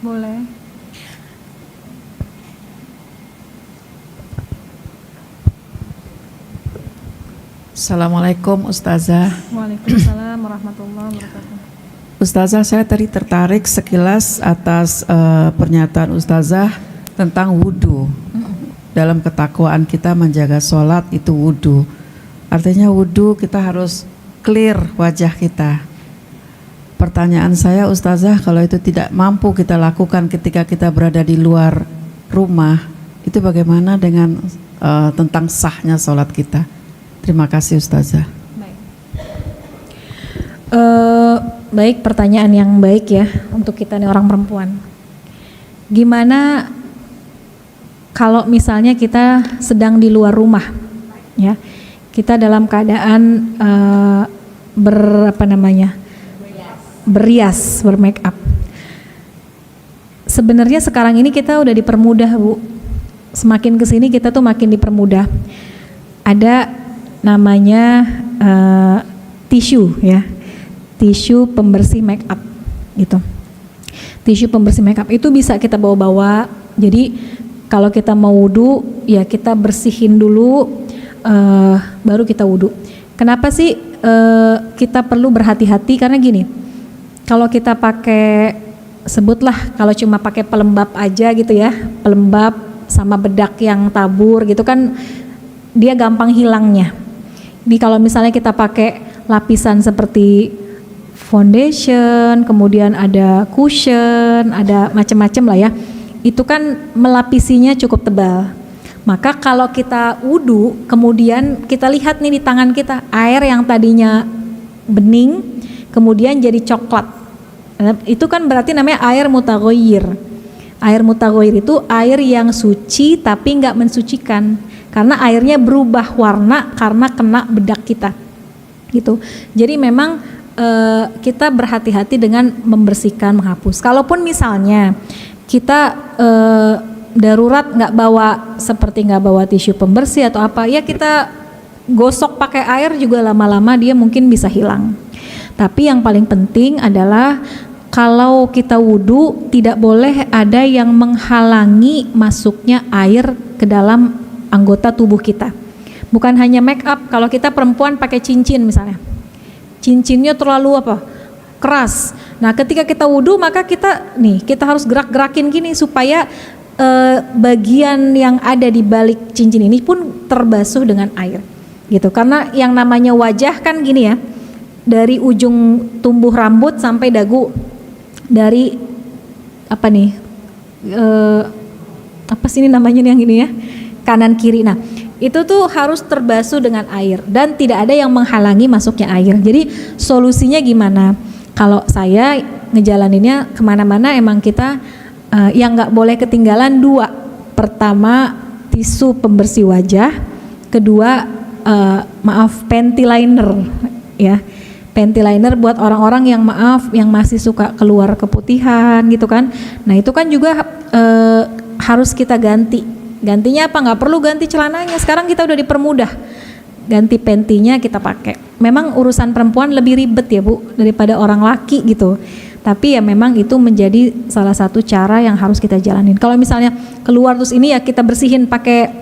Speaker 3: Boleh.
Speaker 4: Assalamualaikum Ustazah.
Speaker 3: Waalaikumsalam warahmatullahi wabarakatuh.
Speaker 4: Ustazah, saya tadi tertarik sekilas atas pernyataan Ustazah tentang wudhu. Dalam ketakwaan kita menjaga sholat itu wudhu. Artinya wudhu kita harus clear wajah kita. Pertanyaan saya Ustazah, kalau itu tidak mampu kita lakukan ketika kita berada di luar rumah, itu bagaimana dengan tentang sahnya sholat kita? Terima kasih Ustazah.
Speaker 3: Baik, pertanyaan yang baik ya untuk kita nih orang perempuan. Gimana kalau misalnya kita sedang di luar rumah, ya, kita dalam keadaan berias, bermake up. Sebenarnya sekarang ini kita udah dipermudah, Bu. Semakin kesini kita tuh makin dipermudah. Ada namanya tisu, ya, tisu pembersih make up, gitu. Tisu pembersih make up itu bisa kita bawa-bawa. Jadi kalau kita mau wudhu, ya kita bersihin dulu, baru kita wudhu. Kenapa sih kita perlu berhati-hati? Karena gini, kalau kita pakai, sebutlah kalau cuma pakai pelembab aja gitu ya, pelembab sama bedak yang tabur gitu kan, dia gampang hilangnya. Jadi kalau misalnya kita pakai lapisan seperti foundation, kemudian ada cushion, ada macam-macam lah ya, itu kan melapisinya cukup tebal. Maka kalau kita wudhu, kemudian kita lihat nih di tangan kita, air yang tadinya bening, kemudian jadi coklat. Itu kan berarti namanya air mutaghayyir. Air mutaghayyir itu air yang suci tapi nggak mensucikan, karena airnya berubah warna karena kena bedak kita, gitu. Jadi memang kita berhati-hati dengan membersihkan, menghapus. Kalaupun misalnya kita darurat nggak bawa, seperti nggak bawa tisu pembersih atau apa, ya kita gosok pakai air juga lama-lama dia mungkin bisa hilang. Tapi yang paling penting adalah kalau kita wudhu tidak boleh ada yang menghalangi masuknya air ke dalam anggota tubuh kita. Bukan hanya make up, kalau kita perempuan pakai cincin misalnya, cincinnya terlalu keras. Nah ketika kita wudhu maka kita harus gerak-gerakin gini supaya bagian yang ada di balik cincin ini pun terbasuh dengan air gitu. Karena yang namanya wajah kan gini ya, dari ujung tumbuh rambut sampai dagu, dari apa sih ini namanya yang ini ya, kanan kiri. Nah itu tuh harus terbasuh dengan air dan tidak ada yang menghalangi masuknya air. Jadi solusinya gimana? Kalau saya ngejalaninnya kemana-mana emang kita yang nggak boleh ketinggalan 2. Pertama tisu pembersih wajah, kedua panty liner ya. Panty liner buat orang-orang yang yang masih suka keluar keputihan gitu kan. Nah itu kan juga harus kita ganti. Gantinya apa? Nggak perlu ganti celananya. Sekarang kita udah dipermudah. Ganti panty-nya kita pakai. Memang urusan perempuan lebih ribet ya Bu daripada orang laki gitu. Tapi ya memang itu menjadi salah satu cara yang harus kita jalanin. Kalau misalnya keluar terus ini ya kita bersihin pakai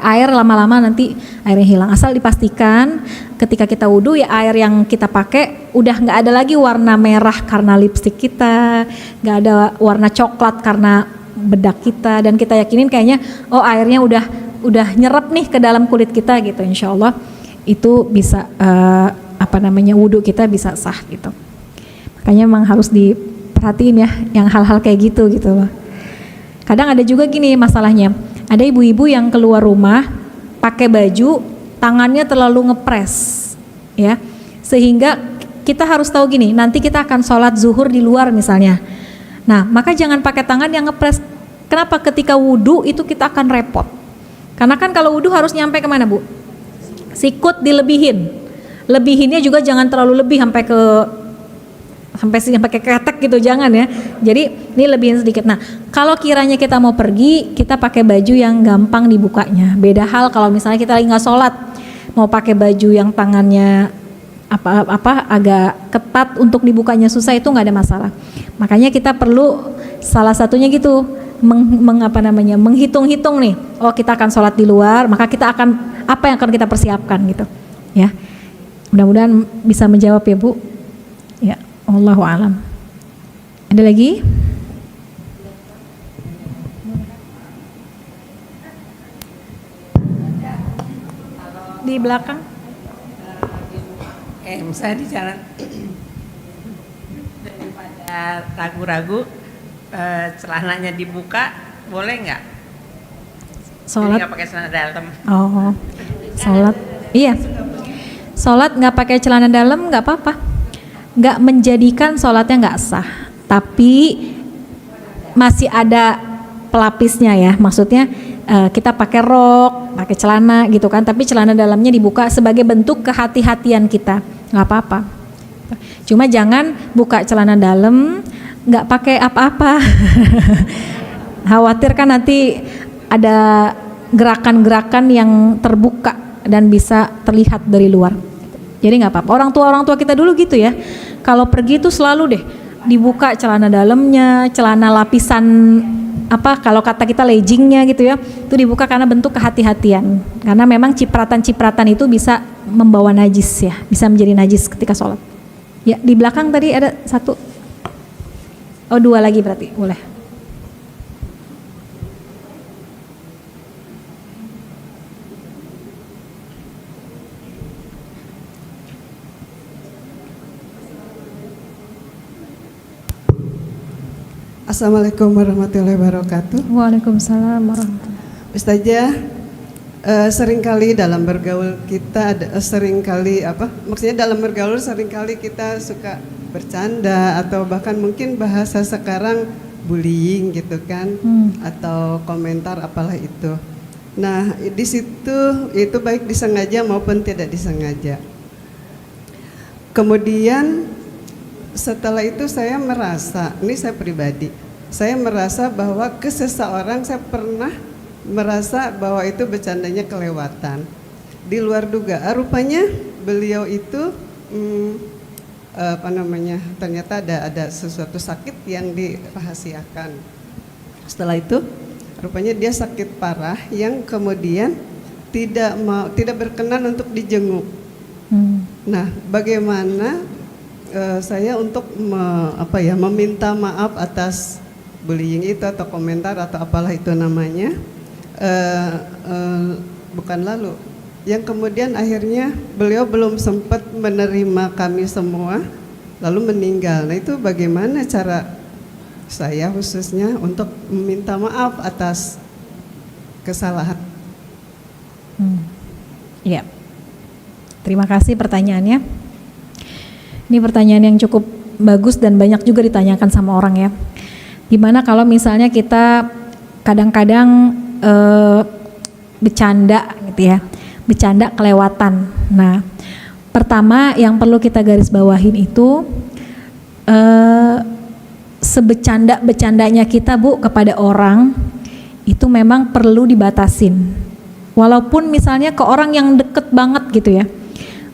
Speaker 3: air, lama-lama nanti airnya hilang. Asal dipastikan ketika kita wudhu ya air yang kita pakai udah nggak ada lagi warna merah karena lipstik kita, nggak ada warna coklat karena bedak kita, dan kita yakinin kayaknya airnya udah nyerap nih ke dalam kulit kita gitu. Insya Allah itu bisa wudhu kita bisa sah gitu. Makanya memang harus diperhatiin ya yang hal-hal kayak gitu loh. Kadang ada juga gini masalahnya, ada ibu-ibu yang keluar rumah pakai baju tangannya terlalu ngepres ya, sehingga kita harus tahu gini, nanti kita akan sholat zuhur di luar misalnya. Nah maka jangan pakai tangan yang ngepres. Kenapa? Ketika wudhu itu kita akan repot. Karena kan kalau wudhu harus nyampe kemana Bu? Sikut dilebihin. Lebihinnya juga jangan terlalu lebih sampai ke ketek gitu, jangan ya. Jadi ini lebihin sedikit. Nah kalau kiranya kita mau pergi, kita pakai baju yang gampang dibukanya. Beda hal kalau misalnya kita lagi nggak sholat, mau pakai baju yang tangannya agak ketat untuk dibukanya susah, itu nggak ada masalah. Makanya kita perlu salah satunya gitu menghitung-hitung nih. Kita akan sholat di luar, maka kita akan apa yang akan kita persiapkan gitu ya. Mudah-mudahan bisa menjawab ya Bu. Ya, wallahu alam. Ada lagi? Di belakang?
Speaker 5: Misalnya di jalan daripada ragu-ragu, celananya dibuka, boleh nggak?
Speaker 3: Sholat?
Speaker 5: Nggak pakai celana dalam.
Speaker 3: Sholat? Iya. Sholat nggak pakai celana dalam nggak apa-apa. Nggak menjadikan sholatnya nggak sah. Tapi masih ada pelapisnya ya. Maksudnya kita pakai rok, pakai celana gitu kan. Tapi celana dalamnya dibuka sebagai bentuk kehati-hatian kita. Nggak apa-apa. Cuma jangan buka celana dalam nggak pakai apa-apa. Khawatir kan nanti ada gerakan-gerakan yang terbuka dan bisa terlihat dari luar. Jadi nggak apa-apa. Orang tua kita dulu gitu ya. Kalau pergi tuh selalu deh dibuka celana dalamnya, celana lapisan kalau kata kita leggingnya gitu ya, itu dibuka karena bentuk kehati-hatian. Karena memang cipratan-cipratan itu bisa membawa najis ya, bisa menjadi najis ketika sholat. Ya di belakang tadi ada satu. 2 lagi berarti boleh.
Speaker 1: Assalamualaikum warahmatullahi wabarakatuh.
Speaker 3: Waalaikumsalam warahmatullahi.
Speaker 1: Ustazah, seringkali dalam bergaul kita maksudnya dalam bergaul seringkali kita suka bercanda atau bahkan mungkin bahasa sekarang bullying gitu kan, atau komentar apalah itu. Nah di situ itu baik disengaja maupun tidak disengaja. Kemudian setelah itu saya merasa, ini saya pribadi, saya merasa bahwa ke seseorang saya pernah merasa bahwa itu bercandanya kelewatan. Di luar dugaan, rupanya beliau itu ternyata ada sesuatu sakit yang dirahasiakan. Setelah itu rupanya dia sakit parah yang kemudian tidak berkenan untuk dijenguk. Nah, bagaimana saya untuk meminta maaf atas bullying itu atau komentar atau apalah itu namanya, bukan lalu yang kemudian akhirnya beliau belum sempat menerima kami semua lalu meninggal. Nah, itu bagaimana cara saya khususnya untuk meminta maaf atas kesalahan?
Speaker 3: Ya, terima kasih pertanyaannya. Ini pertanyaan yang cukup bagus dan banyak juga ditanyakan sama orang ya. Gimana kalau misalnya kita kadang-kadang bercanda gitu ya, bercanda kelewatan. Nah, pertama yang perlu kita garis bawahin itu sebecanda-becandanya kita Bu kepada orang itu memang perlu dibatasin. Walaupun misalnya ke orang yang deket banget gitu ya,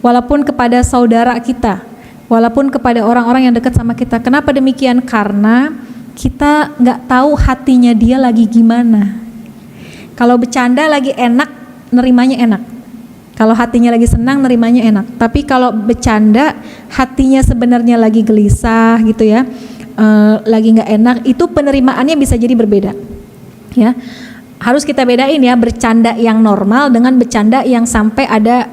Speaker 3: walaupun kepada saudara kita, walaupun kepada orang-orang yang dekat sama kita. Kenapa demikian? Karena kita nggak tahu hatinya dia lagi gimana. Kalau bercanda lagi enak, nerimanya enak. Kalau hatinya lagi senang, nerimanya enak. Tapi kalau bercanda, hatinya sebenarnya lagi gelisah gitu ya, lagi nggak enak, itu penerimaannya bisa jadi berbeda. Ya, harus kita bedain ya, bercanda yang normal dengan bercanda yang sampai ada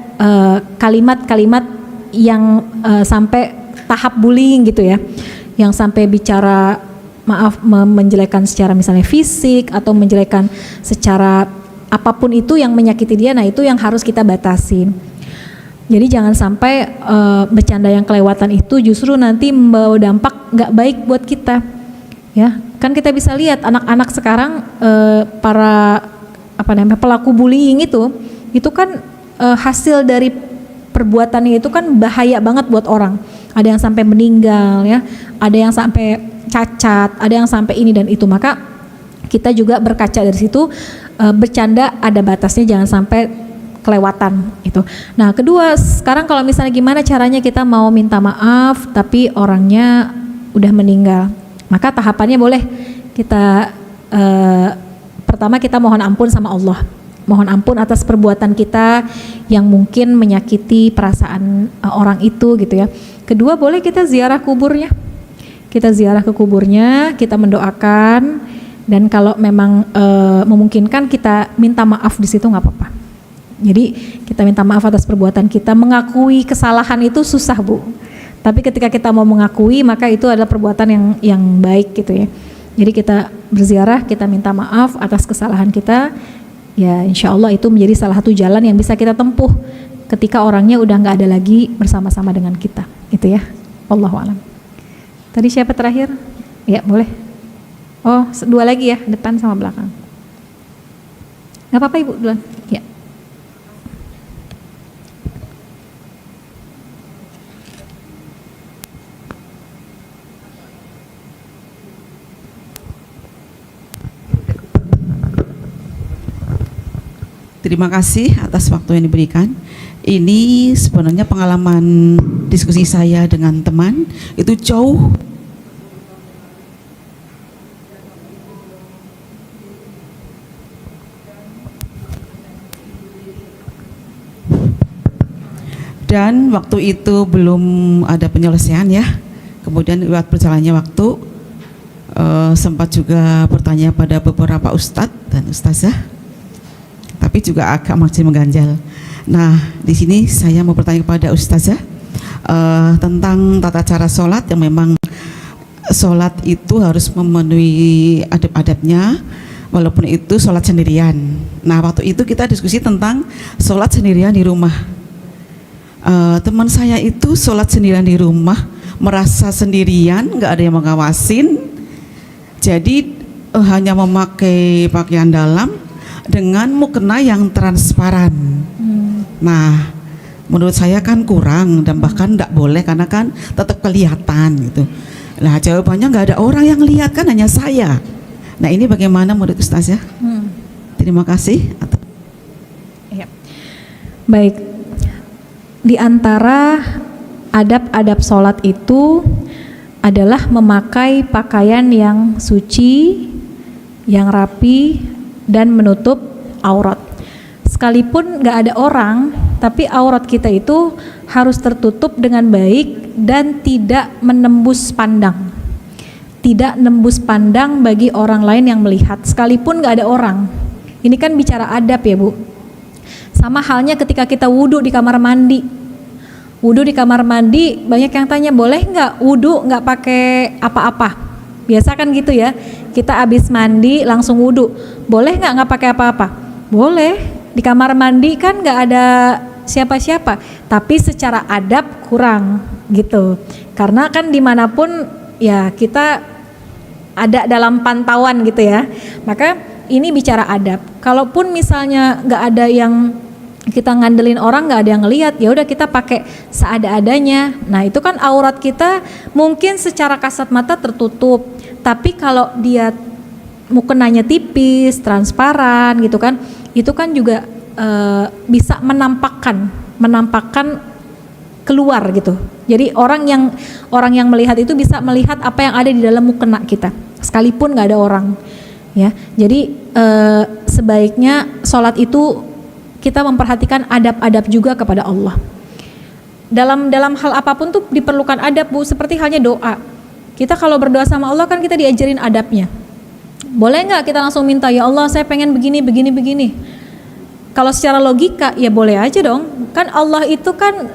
Speaker 3: kalimat-kalimat yang sampai tahap bullying gitu ya, yang sampai bicara menjelekan secara misalnya fisik atau menjelekan secara apapun itu yang menyakiti dia. Nah, itu yang harus kita batasin. Jadi jangan sampai bercanda yang kelewatan itu justru nanti membawa dampak nggak baik buat kita. Ya, kan kita bisa lihat anak-anak sekarang para pelaku bullying itu kan hasil dari perbuatannya itu kan bahaya banget buat orang. Ada yang sampai meninggal ya, ada yang sampai cacat, ada yang sampai ini dan itu. Maka kita juga berkaca dari situ, bercanda ada batasnya, jangan sampai kelewatan itu. Nah, kedua, sekarang kalau misalnya gimana caranya kita mau minta maaf tapi orangnya udah meninggal, maka tahapannya boleh kita pertama kita mohon ampun sama Allah, mohon ampun atas perbuatan kita yang mungkin menyakiti perasaan orang itu gitu ya. Kedua, boleh kita ziarah kuburnya, kita ziarah ke kuburnya, kita mendoakan, dan kalau memang memungkinkan kita minta maaf di situ nggak apa-apa. Jadi kita minta maaf atas perbuatan kita. Mengakui kesalahan itu susah Bu, tapi ketika kita mau mengakui maka itu adalah perbuatan yang baik gitu ya. Jadi kita berziarah, kita minta maaf atas kesalahan kita. Ya, insya Allah itu menjadi salah satu jalan yang bisa kita tempuh ketika orangnya udah nggak ada lagi bersama-sama dengan kita, gitu ya. Wallahu a'lam. Tadi siapa terakhir? Ya, boleh. Oh, dua lagi ya, depan sama belakang. Nggak apa-apa Ibu, duluan. Ya.
Speaker 6: Terima kasih atas waktu yang diberikan. Ini sebenarnya pengalaman diskusi saya dengan teman itu jauh dan waktu itu belum ada penyelesaian ya. Kemudian lewat berjalannya waktu sempat juga bertanya pada beberapa ustadz dan ustazah, tapi juga agak masih mengganjal. Nah, di sini saya mau bertanya kepada ustazah tentang tata cara sholat yang memang sholat itu harus memenuhi adab-adabnya, walaupun itu sholat sendirian. Nah, waktu itu kita diskusi tentang sholat sendirian di rumah. Teman saya itu sholat sendirian di rumah, merasa sendirian, nggak ada yang mengawasin, jadi hanya memakai pakaian dalam dengan mukena yang transparan. Nah, menurut saya kan kurang dan bahkan tidak boleh karena kan tetap kelihatan gitu. Nah jawabannya nggak ada orang yang lihat, kan hanya saya. Nah ini bagaimana menurut Ustazah? Terima kasih.
Speaker 3: Ya. Baik, di antara adab-adab sholat itu adalah memakai pakaian yang suci, yang rapi, dan menutup aurat. Sekalipun nggak ada orang, tapi aurat kita itu harus tertutup dengan baik dan tidak menembus pandang. Tidak nembus pandang bagi orang lain yang melihat, sekalipun nggak ada orang. Ini kan bicara adab ya Bu. Sama halnya ketika kita wudhu di kamar mandi. Wudhu di kamar mandi, banyak yang tanya, boleh nggak wudhu nggak pakai apa-apa? Biasa kan gitu ya, kita habis mandi langsung wudhu. Boleh nggak pakai apa-apa? Boleh. Di kamar mandi kan nggak ada siapa-siapa, tapi secara adab kurang gitu. Karena kan dimanapun ya kita ada dalam pantauan gitu ya. Maka ini bicara adab. Kalaupun misalnya nggak ada yang kita ngandelin orang, nggak ada yang ngelihat, ya udah kita pakai seada-adanya. Nah itu kan aurat kita mungkin secara kasat mata tertutup, tapi kalau dia mukenanya tipis, transparan gitu kan, itu kan juga bisa menampakkan keluar gitu. Jadi orang yang melihat itu bisa melihat apa yang ada di dalam mukena kita, sekalipun nggak ada orang. Ya, jadi sebaiknya sholat itu kita memperhatikan adab-adab juga kepada Allah. Dalam hal apapun tuh diperlukan adab Bu, seperti halnya doa. Kita kalau berdoa sama Allah kan kita diajarin adabnya. Boleh nggak kita langsung minta, ya Allah saya pengen begini. Kalau secara logika ya boleh aja dong. Kan Allah itu kan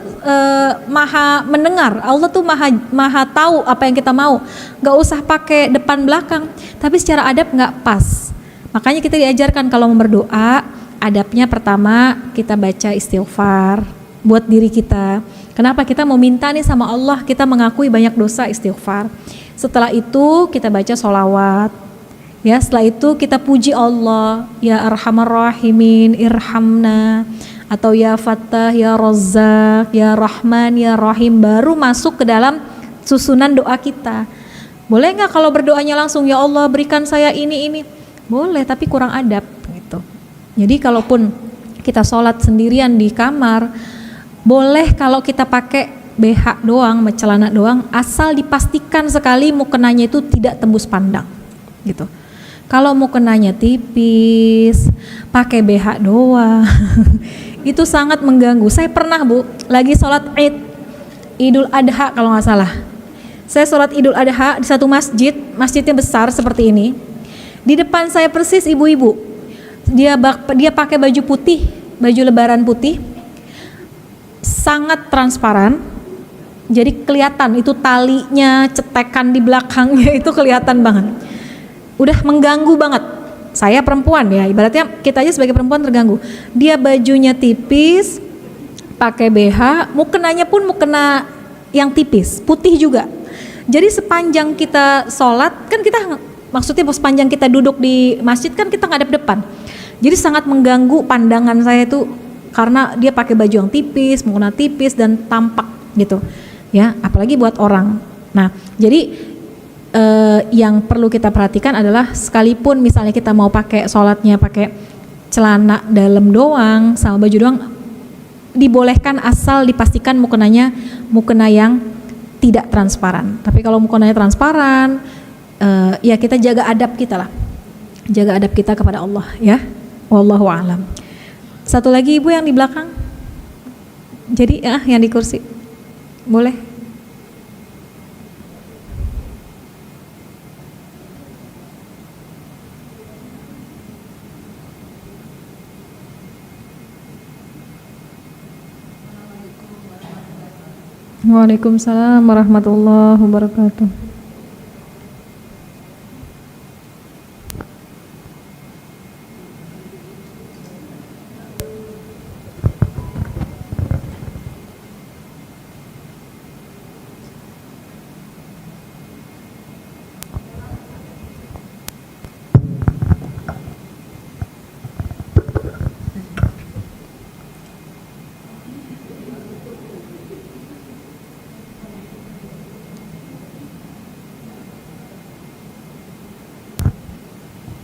Speaker 3: maha mendengar. Allah tuh maha tahu apa yang kita mau. Nggak usah pakai depan belakang. Tapi secara adab nggak pas. Makanya kita diajarkan kalau mau berdoa, adabnya pertama kita baca istighfar buat diri kita. Kenapa kita mau minta nih sama Allah, kita mengakui banyak dosa, istighfar. Setelah itu kita baca sholawat. Ya, setelah itu kita puji Allah, ya Arhamar Rahimin, irhamna, atau ya Fattah, ya Razzaq, ya Rahman, ya Rahim, baru masuk ke dalam susunan doa kita. Boleh nggak kalau berdoanya langsung, ya Allah berikan saya ini? Boleh, tapi kurang adab gitu. Jadi kalaupun kita sholat sendirian di kamar, boleh kalau kita pakai BH doang, celana doang, asal dipastikan sekali mukenanya itu tidak tembus pandang gitu. Kalau mukenanya tipis, pakai BH doang, itu sangat mengganggu. Saya pernah Bu, lagi sholat Idul Adha kalau nggak salah. Saya sholat Idul Adha di satu masjid, masjidnya besar seperti ini. Di depan saya persis ibu-ibu. Dia pakai baju putih, baju lebaran putih, sangat transparan. Jadi kelihatan itu talinya, cetekan di belakangnya itu kelihatan banget. Udah mengganggu banget. Saya perempuan ya, ibaratnya kita aja sebagai perempuan terganggu. Dia bajunya tipis, pakai BH, mukenanya pun mukena yang tipis, putih juga. Jadi sepanjang kita sholat, kan kita maksudnya sepanjang kita duduk di masjid kan kita ngadep depan. Jadi sangat mengganggu pandangan saya itu karena dia pakai baju yang tipis, mukena tipis dan tampak gitu. Ya, apalagi buat orang. Nah, jadi yang perlu kita perhatikan adalah sekalipun misalnya kita mau pakai sholatnya pakai celana dalam doang sama baju doang, dibolehkan asal dipastikan mukenanya mukena yang tidak transparan. Tapi kalau mukenanya transparan, ya kita jaga adab kita lah, jaga adab kita kepada Allah ya. Wallahu a'lam. Satu lagi ibu yang di belakang, jadi yang di kursi boleh. Waalaikumsalam warahmatullahi wabarakatuh.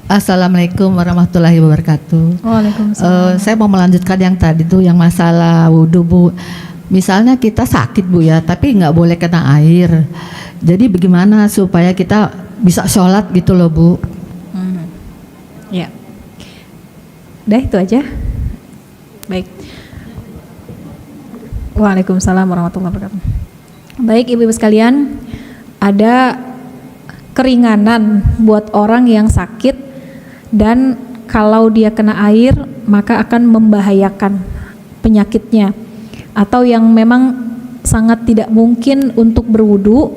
Speaker 7: Assalamualaikum warahmatullahi wabarakatuh.
Speaker 3: Waalaikumsalam.
Speaker 7: Saya mau melanjutkan yang tadi tuh yang masalah wudhu Bu. Misalnya kita sakit Bu ya, tapi nggak boleh kena air. Jadi bagaimana supaya kita bisa sholat gitu loh Bu?
Speaker 3: Ya. Udah itu aja. Baik. Waalaikumsalam warahmatullahi wabarakatuh. Baik ibu-ibu sekalian, ada keringanan buat orang yang sakit dan kalau dia kena air maka akan membahayakan penyakitnya, atau yang memang sangat tidak mungkin untuk berwudu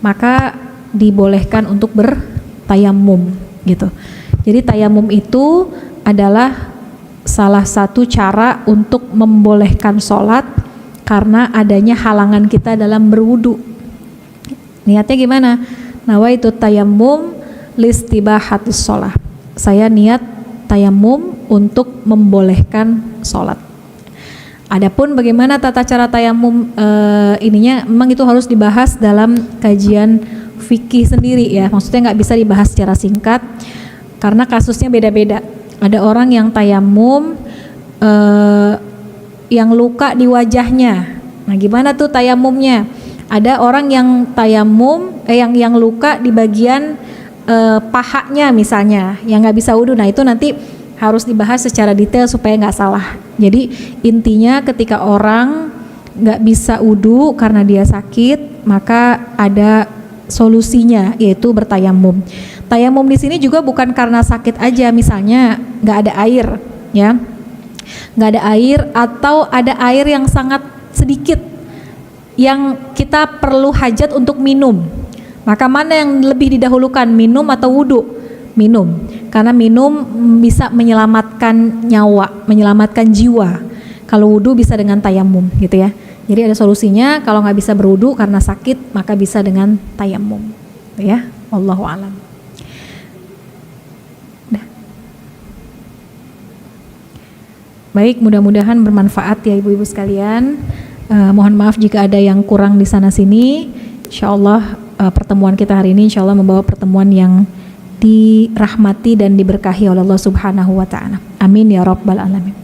Speaker 3: maka dibolehkan untuk bertayamum gitu. Jadi tayamum itu adalah salah satu cara untuk membolehkan sholat karena adanya halangan kita dalam berwudu. Niatnya gimana? Nawaitu tayamum listibahatis sholat. Saya niat tayamum untuk membolehkan sholat. Adapun bagaimana tata cara tayamum ininya memang itu harus dibahas dalam kajian fikih sendiri ya. Maksudnya nggak bisa dibahas secara singkat karena kasusnya beda-beda. Ada orang yang tayamum yang luka di wajahnya. Nah, gimana tuh tayamumnya? Ada orang yang tayamum yang luka di bagian pahanya misalnya, yang nggak bisa wudu. Nah, itu nanti harus dibahas secara detail supaya nggak salah. Jadi intinya ketika orang nggak bisa wudu karena dia sakit, maka ada solusinya yaitu bertayamum. Tayamum di sini juga bukan karena sakit aja, misalnya nggak ada air, ya, nggak ada air atau ada air yang sangat sedikit, yang kita perlu hajat untuk minum. Maka mana yang lebih didahulukan, minum atau wudu? Minum, karena minum bisa menyelamatkan nyawa, menyelamatkan jiwa. Kalau wudu bisa dengan tayamum, gitu ya. Jadi ada solusinya. Kalau nggak bisa berwudu karena sakit, maka bisa dengan tayamum, ya. Wallahu a'lam. Baik, mudah-mudahan bermanfaat ya ibu-ibu sekalian. Mohon maaf jika ada yang kurang di sana sini. Insyaallah pertemuan kita hari ini insyaallah membawa pertemuan yang dirahmati dan diberkahi oleh Allah Subhanahu wa taala. Amin ya rabbal alamin.